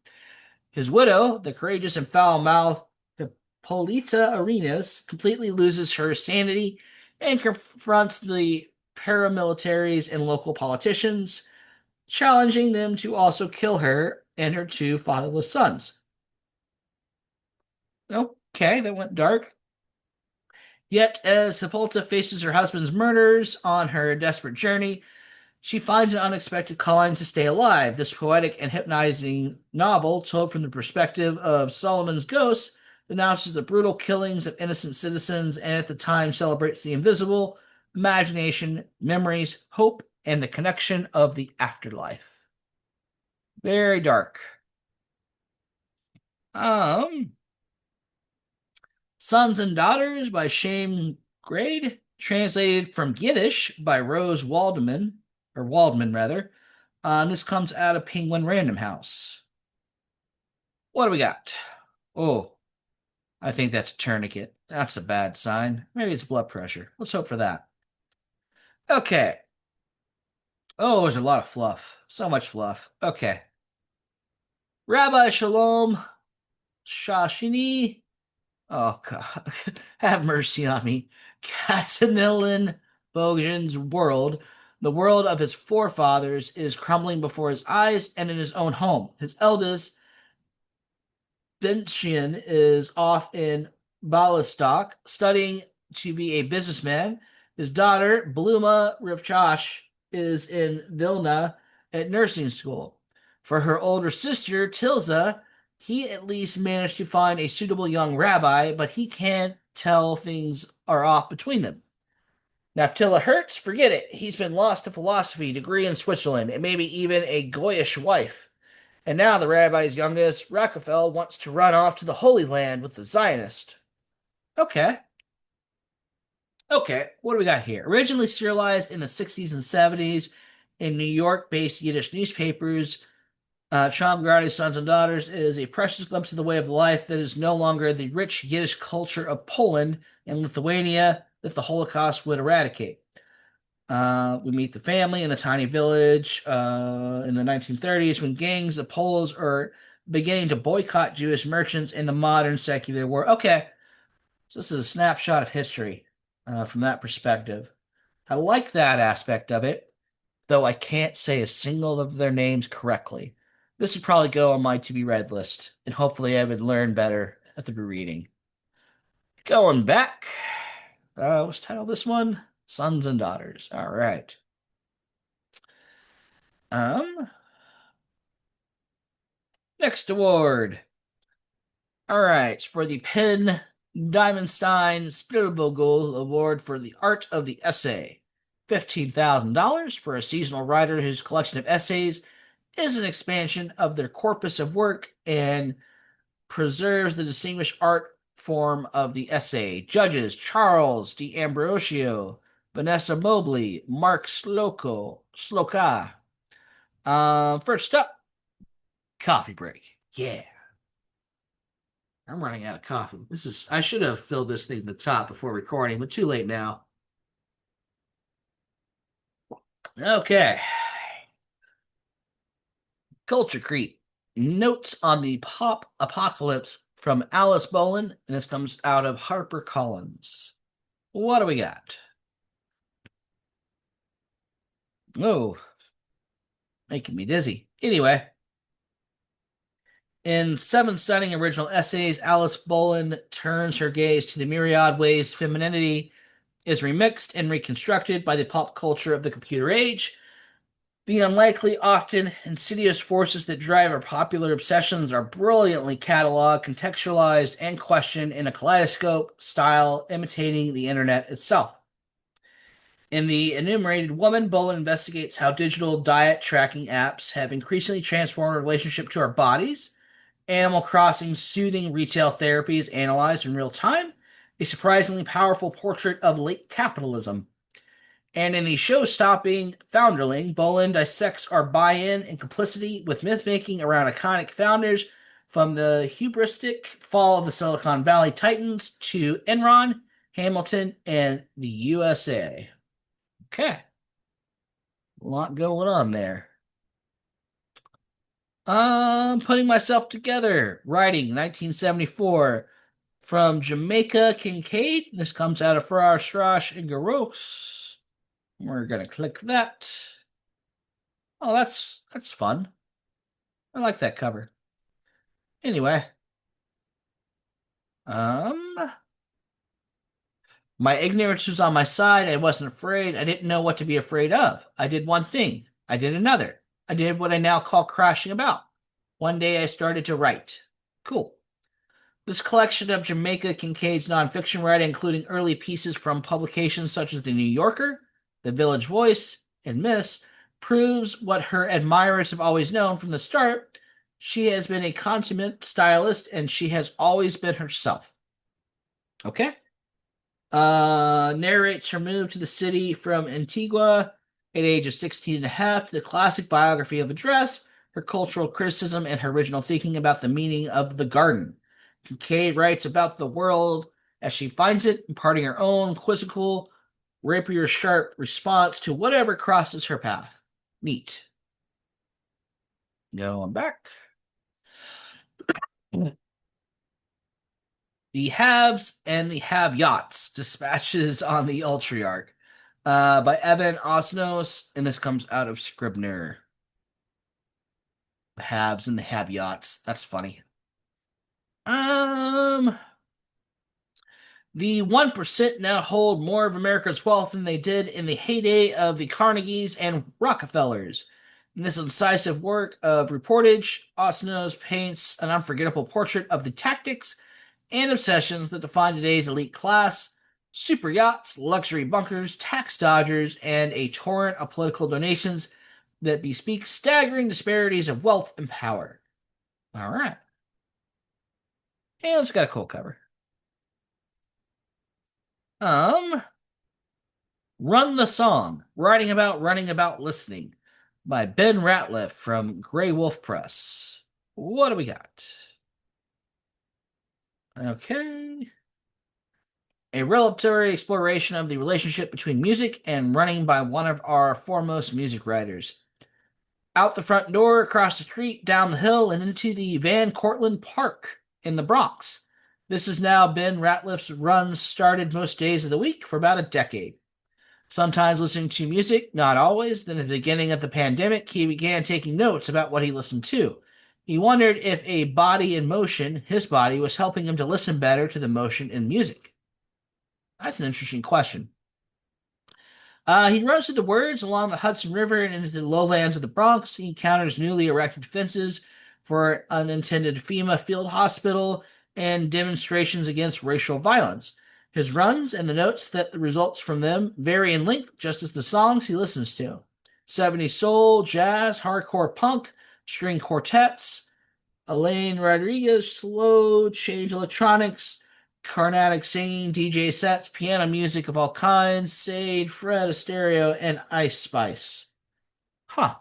His widow, the courageous and foul-mouthed Hippolyta Arenas, completely loses her sanity and confronts the paramilitaries and local politicians, challenging them to also kill her and her two fatherless sons. Okay, that went dark. Yet, as Hippolyta faces her husband's murders on her desperate journey, she finds an unexpected calling to stay alive. This poetic and hypnotizing novel, told from the perspective of Solomon's ghost, denounces the brutal killings of innocent citizens and at the time celebrates the invisible, imagination, memories, hope, and the connection of the afterlife. Very dark. Sons and Daughters by Shane Grade, translated from Yiddish by Rose Waldman rather. This comes out of Penguin Random House. What do we got? Oh, I think that's a tourniquet. That's a bad sign. Maybe it's blood pressure. Let's hope for that. Okay. Oh, there's a lot of fluff. So much fluff. Okay. Rabbi Shalom Shashini. Oh, God. Have mercy on me. Katsanilin Bogan's world, the world of his forefathers, is crumbling before his eyes and in his own home. His eldest, Benshian, is off in Bialystok studying to be a businessman. His daughter, Bluma Rivchash, is in Vilna at nursing school. For her older sister, Tilza, He at least managed to find a suitable young rabbi, but he can't tell things are off between them. Now, Attila Hertz, forget it. He's been lost to philosophy, degree in Switzerland, and maybe even a Goyish wife. And now the rabbi's youngest, Rockefeller, wants to run off to the Holy Land with the Zionist. Okay. Okay, what do we got here? Originally serialized in the 60s and 70s in New York based Yiddish newspapers, Chomgardi's Sons and Daughters is a precious glimpse of the way of life that is no longer the rich Yiddish culture of Poland and Lithuania that the Holocaust would eradicate. We meet the family in a tiny village in the 1930s when gangs of Poles are beginning to boycott Jewish merchants in the modern secular world. Okay, so this is a snapshot of history from that perspective. I like that aspect of it, though I can't say a single of their names correctly. This would probably go on my to be read list, and hopefully I would learn better at the rereading. Going back, what's the title of this one? Sons and Daughters. All right. Um, Next award. All right, for the Penn Diamondstein Spielvogel Award for the Art of the Essay. $15,000 for a seasonal writer whose collection of essays is an expansion of their corpus of work and preserves the distinguished art form of the essay. Judges Charles D'Ambrosio, Vanessa Mobley, Mark Sloka. First up, coffee break. Yeah. I'm running out of coffee. I should have filled this thing to the top before recording, but too late now. Okay. Culture Creep. Notes on the pop apocalypse from Alice Boland, and this comes out of HarperCollins. What do we got? Oh, making me dizzy. Anyway, in 7 stunning original essays, Alice Boland turns her gaze to the myriad ways femininity is remixed and reconstructed by the pop culture of the computer age. The unlikely, often insidious forces that drive our popular obsessions are brilliantly cataloged, contextualized, and questioned in a kaleidoscope style imitating the internet itself. In The Enumerated Woman, Boland investigates how digital diet tracking apps have increasingly transformed our relationship to our bodies. Animal Crossing's soothing retail therapy is analyzed in real time, a surprisingly powerful portrait of late capitalism. And in the show-stopping Founderling, Boland dissects our buy-in and complicity with myth-making around iconic founders, from the hubristic fall of the Silicon Valley Titans to Enron, Hamilton, and the USA. Okay. A lot going on there. Putting myself together. Writing 1974 from Jamaica Kincaid. This comes out of Farrar Strash and Garros. We're gonna click that. Oh, that's fun. I like that cover. Anyway, um, my ignorance was on my side. I wasn't afraid. I didn't know what to be afraid of. I did one thing. I did another. I did what I now call crashing about. One day I started to write. Cool. This collection of Jamaica Kincaid's nonfiction writing, including early pieces from publications such as The New Yorker, The Village Voice, and Miss, proves what her admirers have always known from the start. She has been a consummate stylist, and she has always been herself. Okay? Narrates her move to the city from Antigua at age of 16 and a half, to the classic biography of a dress, her cultural criticism, and her original thinking about the meaning of the garden. Kincaid writes about the world as she finds it, imparting her own quizzical, rapier-sharp response to whatever crosses her path. Neat. Going back. The Haves and the Have-Yachts, Dispatches on the Ultriarch, by Evan Osnos, and this comes out of Scribner. The Haves and the Have-Yachts. That's funny. The 1% now hold more of America's wealth than they did in the heyday of the Carnegies and Rockefellers. In this incisive work of reportage, Ossinos paints an unforgettable portrait of the tactics and obsessions that define today's elite class: super yachts, luxury bunkers, tax dodgers, and a torrent of political donations that bespeak staggering disparities of wealth and power. All right. And it's got a cool cover. Um, Run the Song, Writing About Running About Listening by Ben Ratliff from Grey Wolf Press. What do we got? Okay. A revelatory exploration of the relationship between music and running by one of our foremost music writers. Out the front door, across the street, down the hill, and into the Van Cortlandt Park in the Bronx. This has now been Ratliff's run, started most days of the week for about a decade. Sometimes listening to music, not always. Then at the beginning of the pandemic, he began taking notes about what he listened to. He wondered if a body in motion, his body, was helping him to listen better to the motion in music. That's an interesting question. He runs through the words along the Hudson River and into the lowlands of the Bronx. He encounters newly erected fences for an unintended FEMA field hospital and demonstrations against racial violence. His runs and the notes that results from them vary in length, just as the songs he listens to. 70s soul, jazz, hardcore punk, string quartets, Elaine Rodriguez, slow change electronics, Carnatic singing, DJ sets, piano music of all kinds, Sade, Fred Astaire, and Ice Spice. Huh.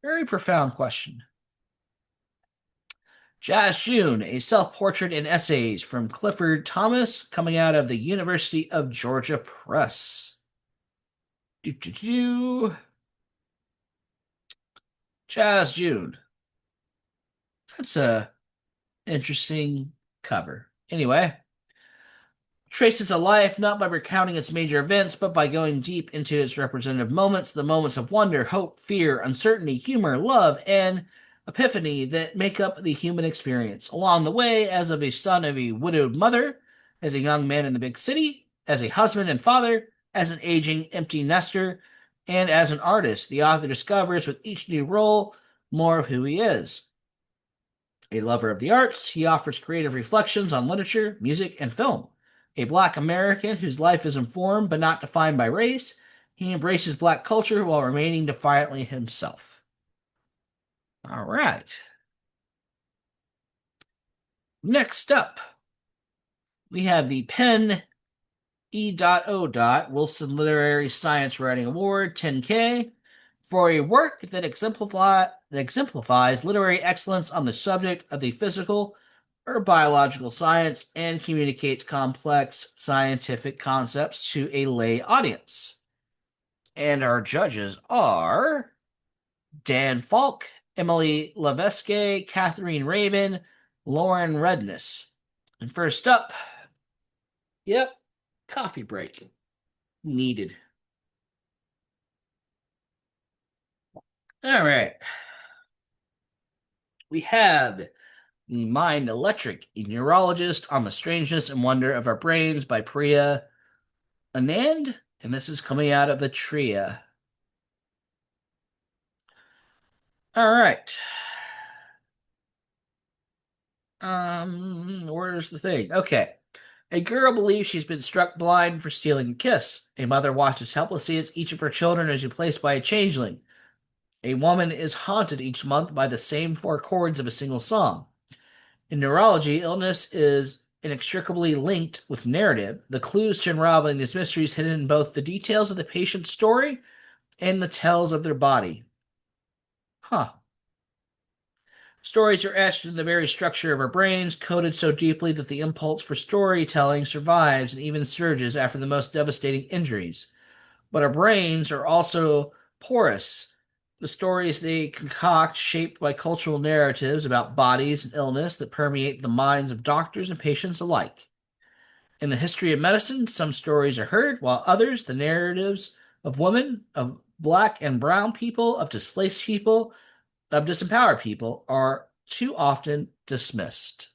Very profound question. Jazz June, a self-portrait and essays from Clifford Thomas, coming out of the University of Georgia Press. Jazz June. That's a interesting cover. Anyway, traces a life not by recounting its major events, but by going deep into its representative moments, the moments of wonder, hope, fear, uncertainty, humor, love, and epiphany that make up the human experience. Along the way, as of a son of a widowed mother, as a young man in the big city, as a husband and father, as an aging empty nester, and as an artist, the author discovers with each new role more of who he is. A lover of the arts, he offers creative reflections on literature, music, and film. A black American whose life is informed but not defined by race, he embraces black culture while remaining defiantly himself. All right. Next up, we have the Penn E.O. Wilson Literary Science Writing Award, 10K, for a work that exemplifies literary excellence on the subject of the physical or biological science and communicates complex scientific concepts to a lay audience. And our judges are Dan Falk, Emily Levesque, Catherine Raven, Lauren Redness. And first up, yep, coffee break. Needed. All right. We have The Mind Electric, a neurologist on the strangeness and wonder of our brains by Priya Anand, and this is coming out of the Tria. All right. Where's the thing? Okay. A girl believes she's been struck blind for stealing a kiss. A mother watches helplessly as each of her children is replaced by a changeling. A woman is haunted each month by the same four chords of a single song. In neurology, illness is inextricably linked with narrative. The clues to unraveling these mysteries hidden in both the details of the patient's story and the tells of their body. Huh. Stories are etched in the very structure of our brains, coded so deeply that the impulse for storytelling survives and even surges after the most devastating injuries. But our brains are also porous. The stories they concoct, shaped by cultural narratives about bodies and illness that permeate the minds of doctors and patients alike. In the history of medicine, some stories are heard, while others, the narratives of women, of black and brown people, of displaced people, of disempowered people, are too often dismissed.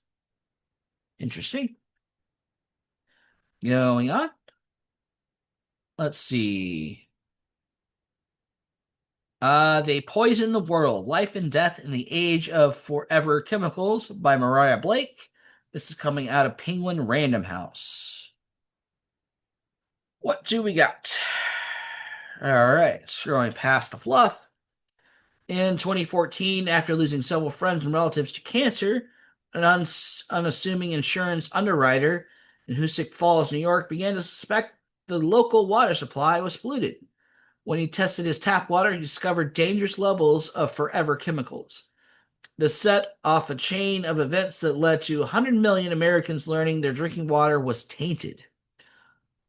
Interesting. Going on. Let's see. They Poison the World, Life and Death in the Age of Forever Chemicals by Mariah Blake. This is coming out of Penguin Random House. What do we got? All right, scrolling past the fluff. In 2014, after losing several friends and relatives to cancer, an unassuming insurance underwriter in Hoosick Falls, New York, began to suspect the local water supply was polluted. When he tested his tap water, he discovered dangerous levels of forever chemicals. This set off a chain of events that led to 100 million Americans learning their drinking water was tainted.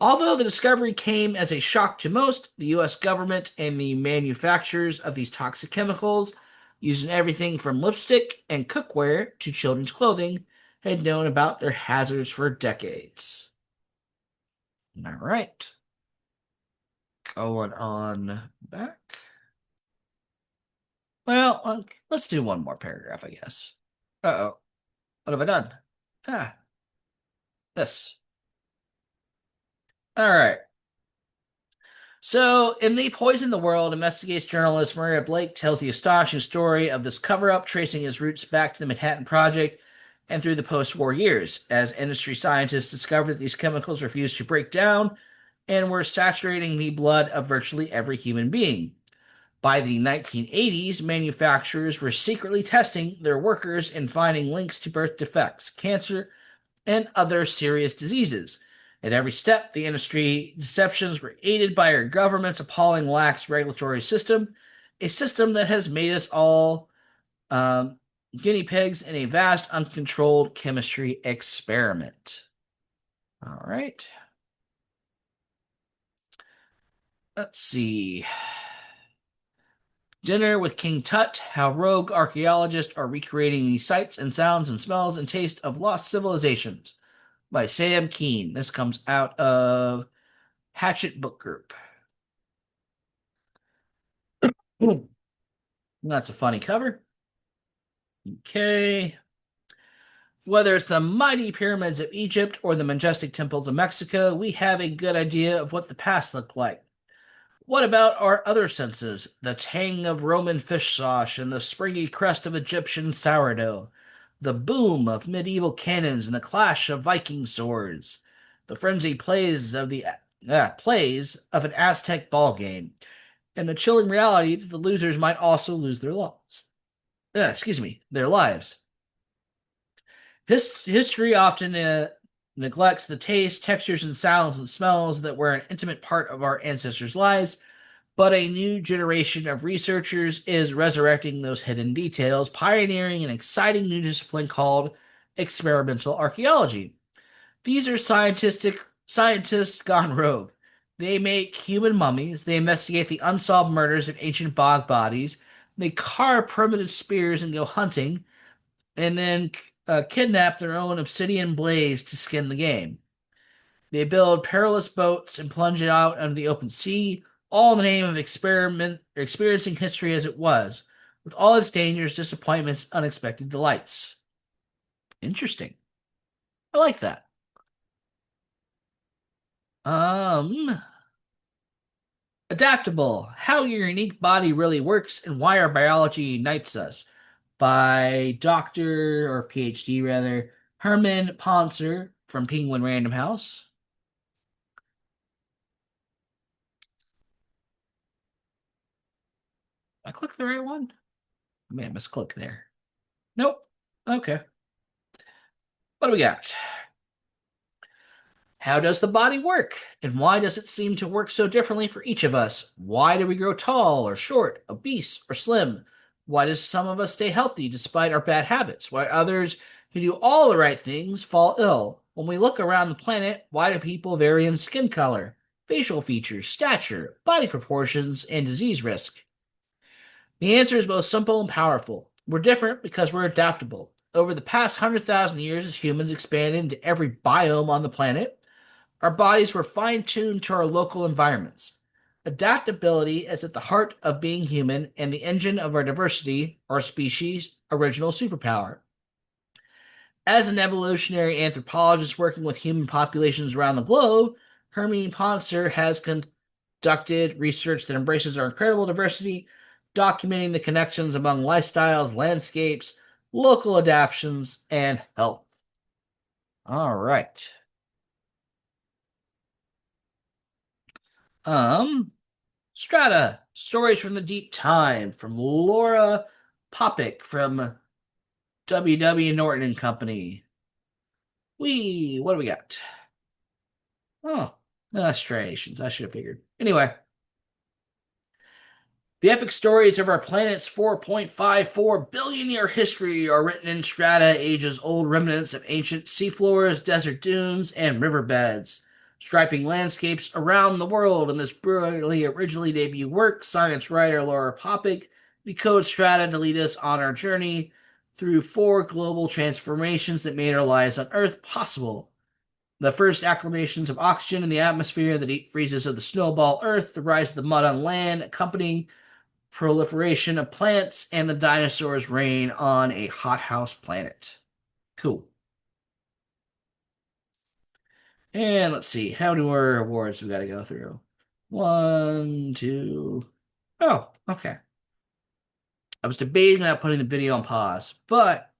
Although the discovery came as a shock to most, the US government and the manufacturers of these toxic chemicals, used in everything from lipstick and cookware to children's clothing, had known about their hazards for decades. All right. Going on back. Well, let's do one more paragraph, I guess. Uh-oh. What have I done? Ah, this. All right. So, in They Poison the World, investigative journalist Maria Blake tells the astonishing story of this cover up, tracing its roots back to the Manhattan Project and through the post war years, as industry scientists discovered that these chemicals refused to break down and were saturating the blood of virtually every human being. By the 1980s, manufacturers were secretly testing their workers and finding links to birth defects, cancer, and other serious diseases. At every step, the industry deceptions were aided by our government's appalling lax regulatory system, a system that has made us all guinea pigs in a vast, uncontrolled chemistry experiment. All right. Let's see. Dinner with King Tut, how rogue archaeologists are recreating the sights and sounds and smells and taste of lost civilizations by Sam Keene. This comes out of Hatchet Book Group. That's a funny cover. Okay. Whether it's the mighty pyramids of Egypt or the majestic temples of Mexico, we have a good idea of what the past looked like. What about our other senses? The tang of Roman fish sauce and the springy crust of Egyptian sourdough. The boom of medieval cannons and the clash of Viking swords. The frenzied plays of an Aztec ball game. And the chilling reality that the losers might also lose their lives. Their lives. History often neglects the tastes, textures, and sounds and smells that were an intimate part of our ancestors' lives, but a new generation of researchers is resurrecting those hidden details, pioneering an exciting new discipline called experimental archaeology. These are scientists gone rogue. They make human mummies, they investigate the unsolved murders of ancient bog bodies, they carve primitive spears and go hunting, and then kidnap their own obsidian blaze to skin the game. They build perilous boats and plunge it out under the open sea, all in the name of experiencing history as it was, with all its dangers, disappointments, unexpected delights. Interesting. I like that. Adaptable. How your unique body really works and why our biology unites us by Dr. or PhD rather, Herman Poncer from Penguin Random House. I clicked the right one? I may have misclicked there. Nope. Okay. What do we got? How does the body work? And why does it seem to work so differently for each of us? Why do we grow tall or short, obese or slim? Why does some of us stay healthy despite our bad habits? Why others who do all the right things fall ill? When we look around the planet, why do people vary in skin color, facial features, stature, body proportions, and disease risk? The answer is both simple and powerful. We're different because we're adaptable. Over the past 100,000 years, as humans expanded into every biome on the planet, our bodies were fine-tuned to our local environments. Adaptability is at the heart of being human and the engine of our diversity, our species' original superpower. As an evolutionary anthropologist working with human populations around the globe, Hermine Poncer has conducted research that embraces our incredible diversity documenting the connections among lifestyles, landscapes, local adaptations, and health. All right. Strata, Stories from the Deep Time, from Laura Popick from W.W. Norton and Company. What do we got? Oh, striations. I should have figured. Anyway, the epic stories of our planet's 4.54 billion year history are written in strata, ages old remnants of ancient seafloors, desert dunes, and riverbeds, striping landscapes around the world. In this brilliantly originally debut work, science writer Laura Popick decodes strata to lead us on our journey through four global transformations that made our lives on Earth possible. The first acclimations of oxygen in the atmosphere, the deep freezes of the snowball Earth, the rise of the mud on land, accompanying proliferation of plants, and the dinosaurs' reign on a hothouse planet. Cool. And let's see, how many more awards we got to go through? One, two. Oh, okay. I was debating about putting the video on pause, but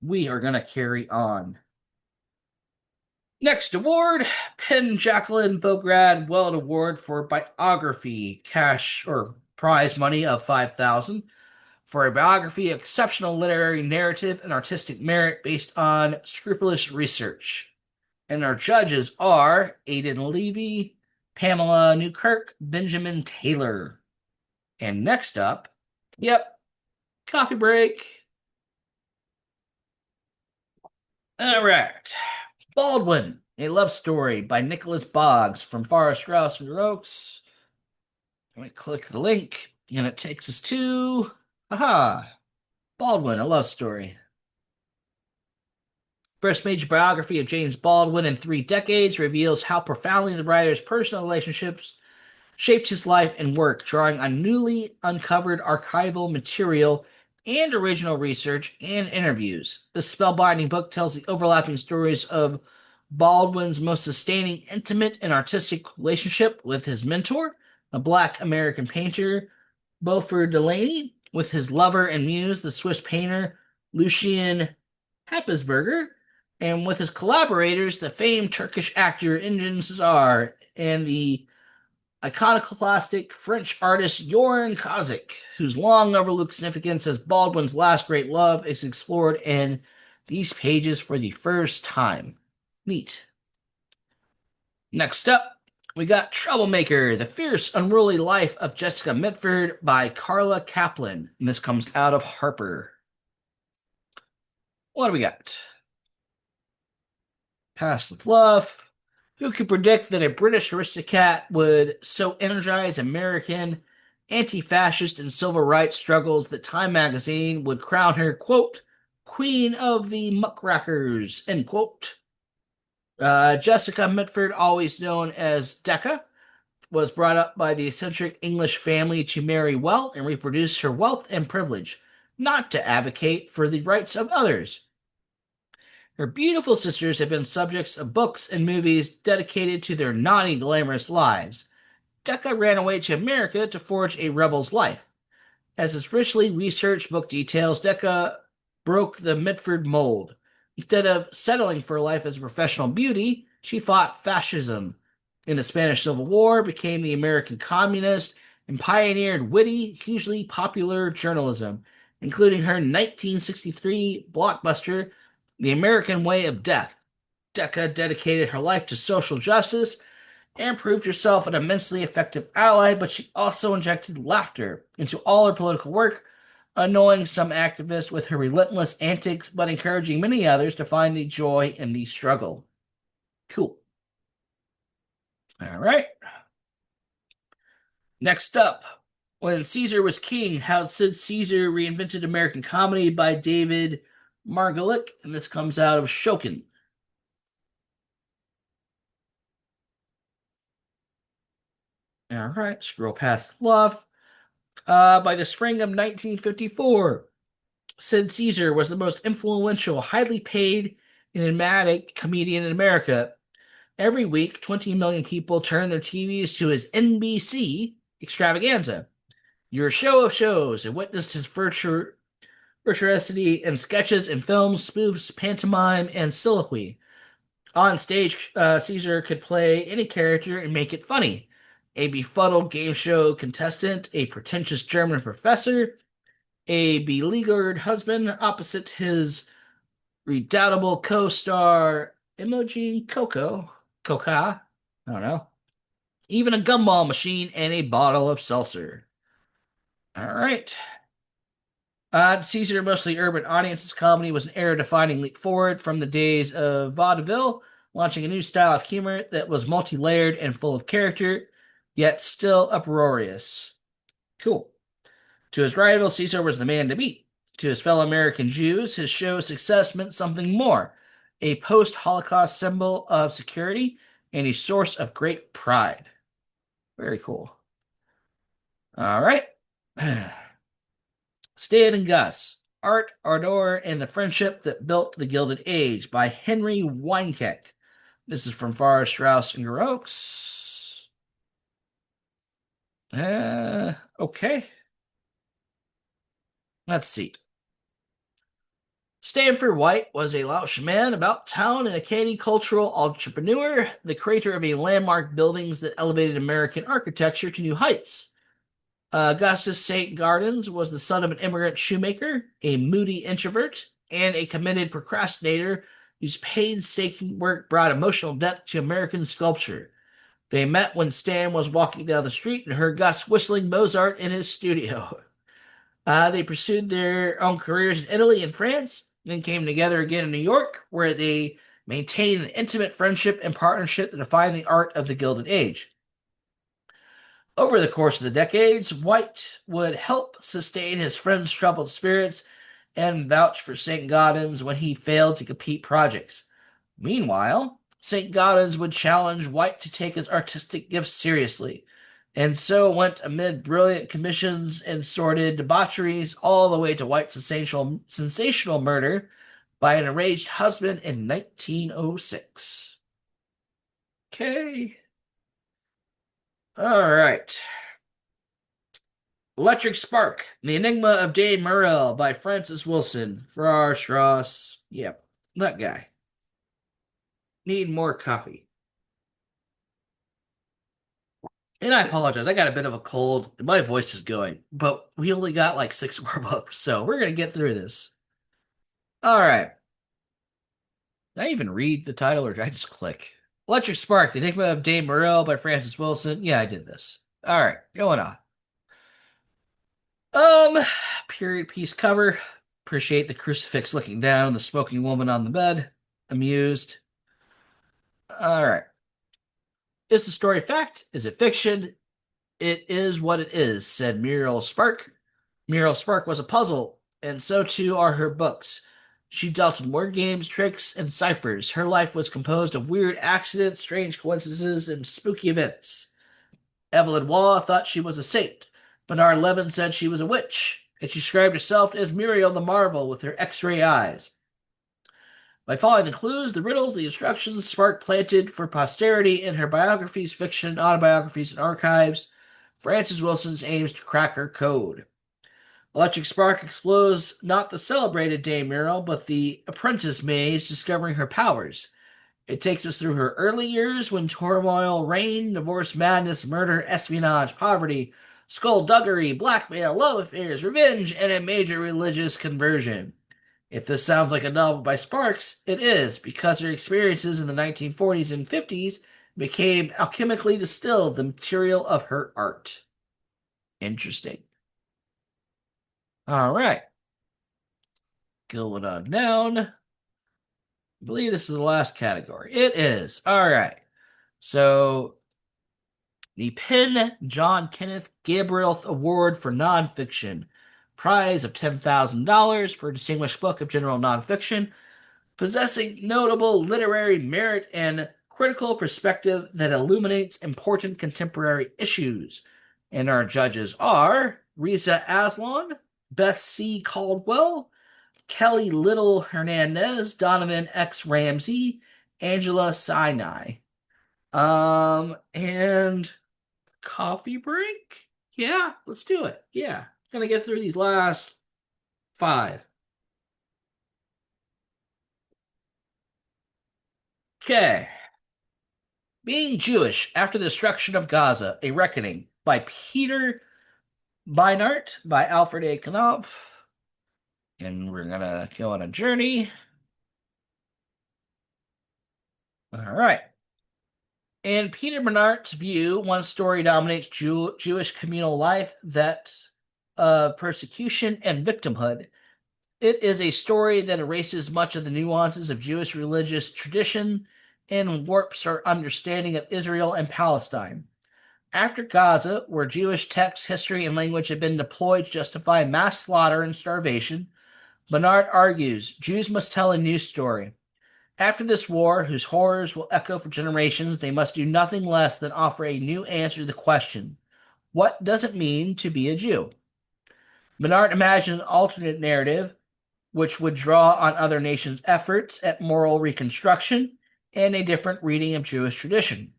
we are going to carry on. Next award, Penn Jacqueline Bograd Weld Award for Biography, cash or prize money of $5,000 for a biography of exceptional literary narrative and artistic merit based on scrupulous research. And our judges are Aidan Levy, Pamela Newkirk, Benjamin Taylor. And next up, coffee break. All right. Baldwin, A Love Story by Nicholas Boggs from Forest Rouse and Oaks. Let me click the link, and it takes us to Baldwin, A Love Story. First major biography of James Baldwin in 3 decades reveals how profoundly the writer's personal relationships shaped his life and work, drawing on newly uncovered archival material and original research and interviews. This spellbinding book tells the overlapping stories of Baldwin's most sustaining intimate and artistic relationship with his mentor, a Black American painter, Beaufort Delaney, with his lover and muse, the Swiss painter Lucien Happesberger, and with his collaborators, the famed Turkish actor Engin Cesar and the iconoclastic French artist Joran Kozik, whose long overlooked significance as Baldwin's last great love is explored in these pages for the first time. Neat. Next up, we got Troublemaker, The Fierce, Unruly Life of Jessica Mitford by Carla Kaplan, and this comes out of Harper. What do we got? Past the fluff. Who could predict that a British aristocrat would so energize American anti-fascist and civil rights struggles that Time magazine would crown her, quote, Queen of the Muckrackers, end quote. Jessica Mitford, always known as Decca, was brought up by the eccentric English family to marry well and reproduce her wealth and privilege, not to advocate for the rights of others. Her beautiful sisters have been subjects of books and movies dedicated to their naughty, glamorous lives. Decca ran away to America to forge a rebel's life. As this richly researched book details, Decca broke the Mitford mold. Instead of settling for life as a professional beauty, she fought fascism in the Spanish Civil War, became the American communist, and pioneered witty, hugely popular journalism, including her 1963 blockbuster, The American Way of Death. Decca dedicated her life to social justice and proved herself an immensely effective ally, but she also injected laughter into all her political work, annoying some activists with her relentless antics, but encouraging many others to find the joy in the struggle. Cool. All right. Next up, When Caesar Was King, How Sid Caesar Reinvented American Comedy by David Margolick, and this comes out of Shokin. All right, scroll past fluff. By the spring of 1954, Sid Caesar was the most influential, highly paid, and enigmatic comedian in America. Every week, 20 million people turned their TVs to his NBC extravaganza. Your show of shows, and witnessed his virtuosity in sketches and films, spoofs, pantomime, and soliloquy. On stage, Caesar could play any character and make it funny. A befuddled game show contestant, a pretentious German professor, a beleaguered husband opposite his redoubtable co-star Imogen Coca, I don't know, even a gumball machine and a bottle of seltzer. All right. Caesar, mostly urban audiences comedy, was an era-defining leap forward from the days of vaudeville, launching a new style of humor that was multi-layered and full of character, yet still uproarious. Cool. To his rival, Caesar was the man to beat. To his fellow American Jews, his show's success meant something more, a post-Holocaust symbol of security and a source of great pride. Very cool. All right. Stan and Gus, Art, Ardor, and the Friendship That Built the Gilded Age by Henry Weinkeck. This is from Farrar, Straus, and Garoaks. Okay. Let's see. Stanford White was a Laotian man about town and a canny cultural entrepreneur, the creator of a landmark buildings that elevated American architecture to new heights. Augustus St. Gaudens was the son of an immigrant shoemaker, a moody introvert, and a committed procrastinator whose painstaking work brought emotional depth to American sculpture. They met when Stan was walking down the street and heard Gus whistling Mozart in his studio. They pursued their own careers in Italy and France, then came together again in New York, where they maintained an intimate friendship and partnership that defined the art of the Gilded Age. Over the course of the decades, White would help sustain his friend's troubled spirits and vouch for St. Gaudens when he failed to complete projects. Meanwhile, St. Gaudens would challenge White to take his artistic gifts seriously, and so went amid brilliant commissions and sordid debaucheries all the way to White's sensational murder by an enraged husband in 1906. Okay. All right. Electric Spark, The Enigma of Dame Morrell by Francis Wilson. Farrar, Straus. Yep, that guy. Need more coffee. And I apologize, I got a bit of a cold. My voice is going, but we only got like 6 more books, so we're going to get through this. All right. Did I even read the title or did I just click? Electric Spark, The Enigma of Dame Morrell by Francis Wilson. Yeah, I did this. All right, going on. Um, Period piece cover. Appreciate the crucifix looking down, the smoking woman on the bed. Amused. All right. Is the story fact? Is it fiction? It is what it is, said Muriel Spark. Muriel Spark was a puzzle, and so too are her books. She dealt in word games, tricks, and ciphers. Her life was composed of weird accidents, strange coincidences, and spooky events. Evelyn Waugh thought she was a saint. Bernard Levin said she was a witch, and she described herself as Muriel the Marvel with her X-ray eyes. By following the clues, the riddles, the instructions Spark planted for posterity in her biographies, fiction, autobiographies, and archives, Frances Wilson aims to crack her code. Electric Spark explores not the celebrated Dame Muriel, but the apprentice mage discovering her powers. It takes us through her early years when turmoil reigned, divorce, madness, murder, espionage, poverty, skullduggery, blackmail, love affairs, revenge, and a major religious conversion. If this sounds like a novel by Sparks, it is, because her experiences in the 1940s and 50s became alchemically distilled the material of her art. Interesting. All right. Going on down. I believe this is the last category. It is. All right. So, the Penn John Kenneth Gabriel Award for Nonfiction. Prize of $10,000 for a distinguished book of general nonfiction, possessing notable literary merit and critical perspective that illuminates important contemporary issues. And our judges are Riza Aslan, Beth C. Caldwell, Kelly Little Hernandez, Donovan X. Ramsey, Angela Sinai. And coffee break? Yeah, let's do it. Yeah. Gonna get through these last five. Okay. Being Jewish after the destruction of Gaza, A Reckoning by Peter Beinart by Alfred A. Knopf. And we're gonna go on a journey. All right. In Peter Bernard's view, one story dominates Jewish communal life, that of persecution and victimhood. It is a story that erases much of the nuances of Jewish religious tradition and warps our understanding of Israel and Palestine. After Gaza, where Jewish text, history, and language have been deployed to justify mass slaughter and starvation, Bernard argues Jews must tell a new story. After this war, whose horrors will echo for generations, they must do nothing less than offer a new answer to the question, what does it mean to be a Jew? Bernard imagined an alternate narrative which would draw on other nations' efforts at moral reconstruction and a different reading of Jewish tradition.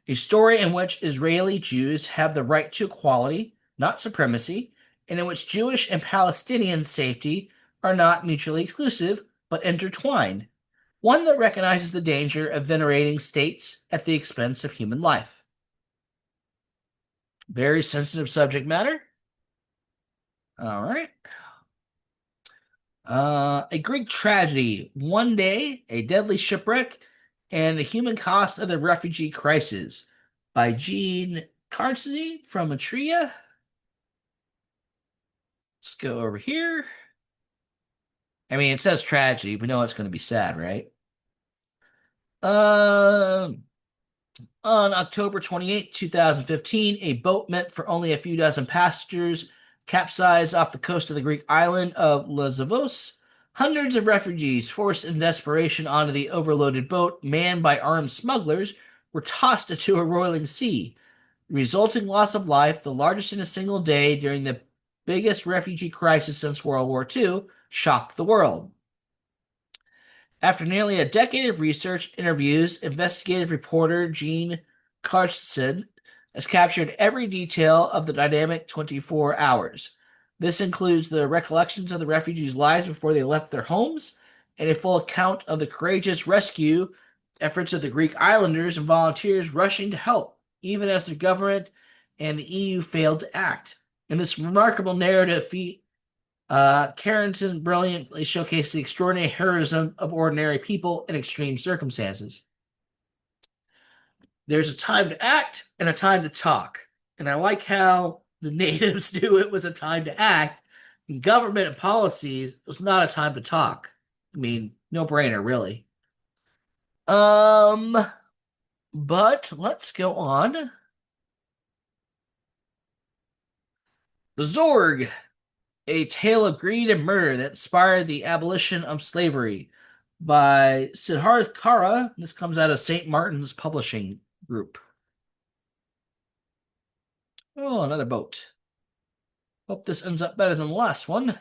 A story in which Israeli Jews have the right to equality, not supremacy, and in which Jewish and Palestinian safety are not mutually exclusive, but intertwined. One that recognizes the danger of venerating states at the expense of human life. Very sensitive subject matter. All right. A Greek tragedy, One Day, a Deadly Shipwreck, and the Human Cost of the Refugee Crisis by Jean Carcini from Atria. Let's go over here. I mean, it says tragedy. We know it's going to be sad, right? Um, on October 28, 2015, a boat meant for only a few dozen passengers capsized off the coast of the Greek island of Lesbos. Hundreds of refugees, forced in desperation onto the overloaded boat manned by armed smugglers, were tossed into a roiling sea. The resulting loss of life, the largest in a single day during the biggest refugee crisis since World War II, shocked the world. After nearly a decade of research, interviews, investigative reporter Jean Carsten has captured every detail of the dynamic 24 hours. This includes the recollections of the refugees' lives before they left their homes, and a full account of the courageous rescue efforts of the Greek islanders and volunteers rushing to help, even as the government and the EU failed to act. In this remarkable narrative feat, Carrington brilliantly showcased the extraordinary heroism of ordinary people in extreme circumstances. There's a time to act and a time to talk. And I like how the natives knew it was a time to act. And government and policies was not a time to talk. I mean, no brainer, really. Um, but let's go on. The Zorg, a tale of greed and murder that inspired the abolition of slavery by Siddharth Kara. This comes out of St. Martin's Publishing Group. Oh, another boat. Hope this ends up better than the last one.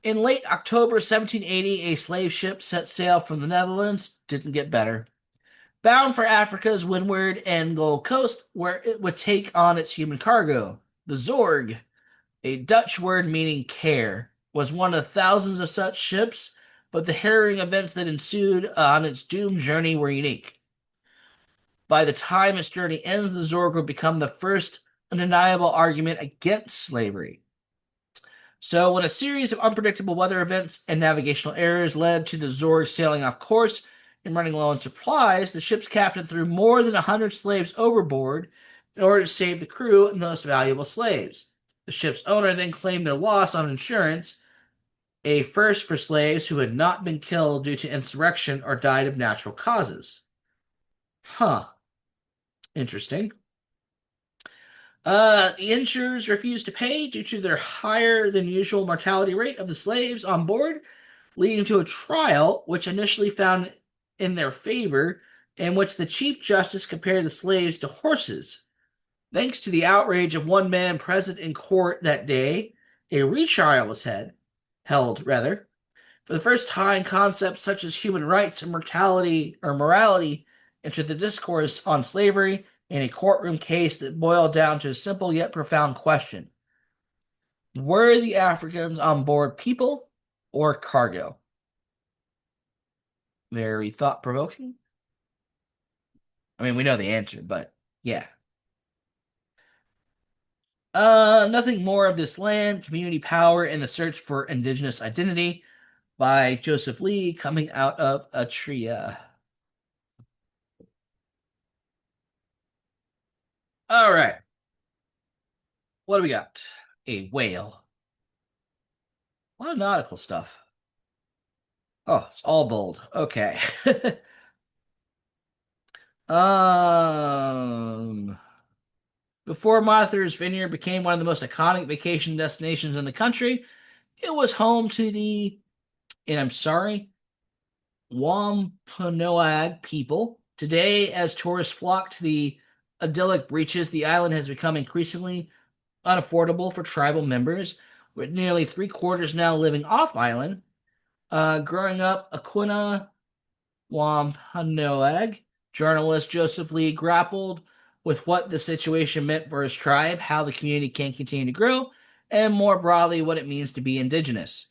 In late October 1780, a slave ship set sail from the Netherlands. Didn't get better. Bound for Africa's windward and Gold Coast, where it would take on its human cargo. The Zorg, a Dutch word meaning care, was one of thousands of such ships, but the harrowing events that ensued on its doomed journey were unique. By the time its journey ends, the Zorg will become the first undeniable argument against slavery. So, when a series of unpredictable weather events and navigational errors led to the Zorg sailing off course and running low on supplies, the ship's captain threw more than 100 slaves overboard in order to save the crew and the most valuable slaves. The ship's owner then claimed their loss on insurance, a first for slaves who had not been killed due to insurrection or died of natural causes. Huh. Interesting. The insurers refused to pay due to their higher than usual mortality rate of the slaves on board, leading to a trial which initially found in their favor, in which the Chief Justice compared the slaves to horses. Thanks to the outrage of one man present in court that day, a retrial was held. For the first time, concepts such as human rights and mortality or morality entered the discourse on slavery, in a courtroom case that boiled down to a simple yet profound question. Were the Africans on board people or cargo? Very thought provoking. I mean, we know the answer, but yeah. Nothing more of this land, community power, and the search for indigenous identity by Joseph Lee, coming out of Atria. All right, what do we got? A whale. A lot of nautical stuff. Oh, it's all bold. Okay. um, Before Martha's Vineyard became one of the most iconic vacation destinations in the country, it was home to the, and I'm sorry, Wampanoag people. Today, as tourists flock to the idyllic beaches, the island has become increasingly unaffordable for tribal members, with nearly three-quarters now living off island. Growing up, Aquina Wampanoag journalist Joseph Lee grappled with what the situation meant for his tribe, how the community can continue to grow, and more broadly, what it means to be indigenous.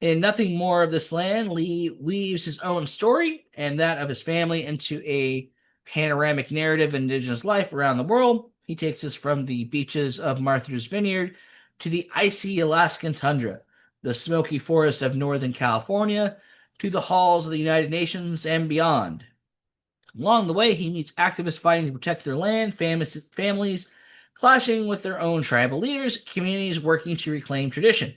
In Nothing More of This Land, Lee weaves his own story and that of his family into a panoramic narrative of indigenous life around the world. He takes us from the beaches of Martha's Vineyard to the icy Alaskan tundra, the smoky forest of Northern California, to the halls of the United Nations and beyond. Along the way, he meets activists fighting to protect their land, families clashing with their own tribal leaders, communities working to reclaim tradition.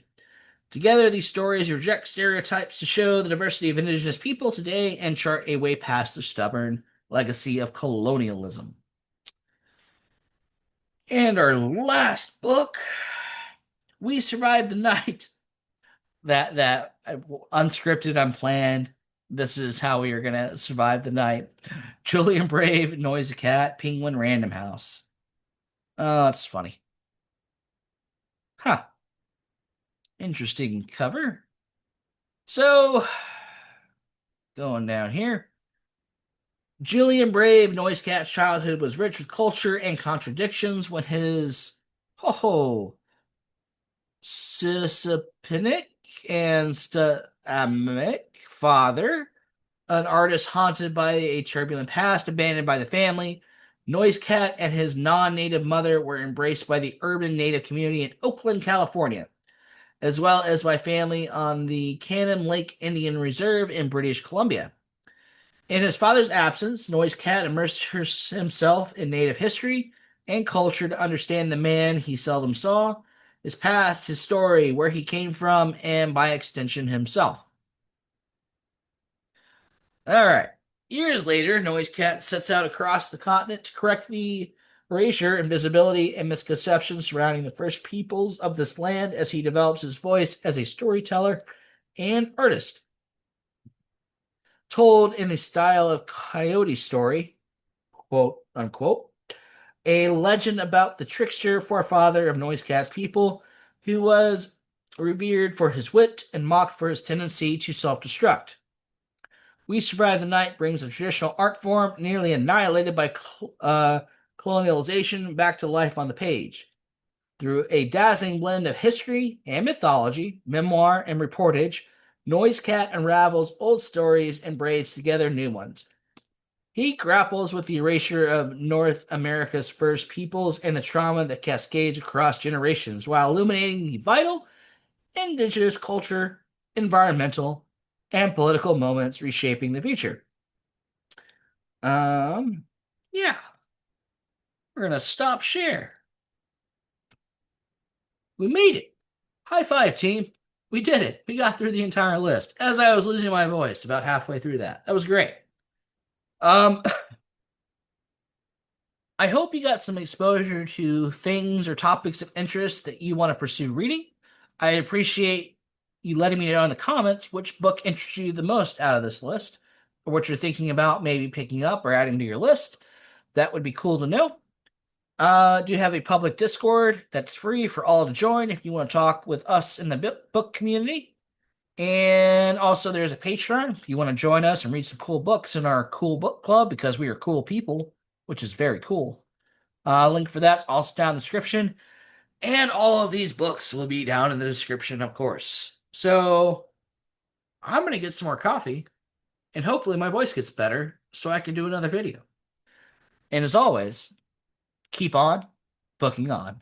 Together, these stories reject stereotypes to show the diversity of indigenous people today and chart a way past the stubborn legacy of colonialism. And our last book, We Survived the Night. That unscripted, unplanned. This is how we are gonna survive the night. Julian Brave, Noisy Cat, Penguin Random House. Oh, it's funny. Huh. Interesting cover. So, going down here. Julian Brave, Noise Cat's childhood was rich with culture and contradictions when his Sisipinic and Stamic father, an artist haunted by a turbulent past, abandoned by the family. Noise Cat and his non-native mother were embraced by the urban native community in Oakland, California, as well as by family on the Cannon Lake Indian Reserve in British Columbia. In his father's absence, Noise Cat immersed himself in native history and culture to understand the man he seldom saw, his past, his story, where he came from, and by extension, himself. All right. Years later, Noise Cat sets out across the continent to correct the erasure, invisibility, and misconceptions surrounding the first peoples of this land as he develops his voice as a storyteller and artist. Told in the style of Coyote Story, quote unquote, a legend about the trickster forefather of Noise Cat's people who was revered for his wit and mocked for his tendency to self-destruct. We Survive the Night brings a traditional art form nearly annihilated by colonialization back to life on the page. Through a dazzling blend of history and mythology, memoir and reportage, Noise Cat unravels old stories and braids together new ones. He grapples with the erasure of North America's first peoples and the trauma that cascades across generations while illuminating the vital indigenous culture, environmental, and political moments reshaping the future. Yeah, we're gonna stop share. We made it. High five, team. We did it. We got through the entire list as I was losing my voice about halfway through that. That was great. Um, I hope you got some exposure to things or topics of interest that you want to pursue reading. I appreciate you letting me know in the comments which book interests you the most out of this list, or what you're thinking about maybe picking up or adding to your list. That would be cool to know. Do have a public Discord that's free for all to join if you want to talk with us in the book community. And also, there's a Patreon if you want to join us and read some cool books in our cool book club because we are cool people which is very cool. Link for that's also down in the description. And all of these books will be down in the description, of course. So I'm going to get some more coffee, and hopefully my voice gets better so I can do another video. And as always, keep on booking on.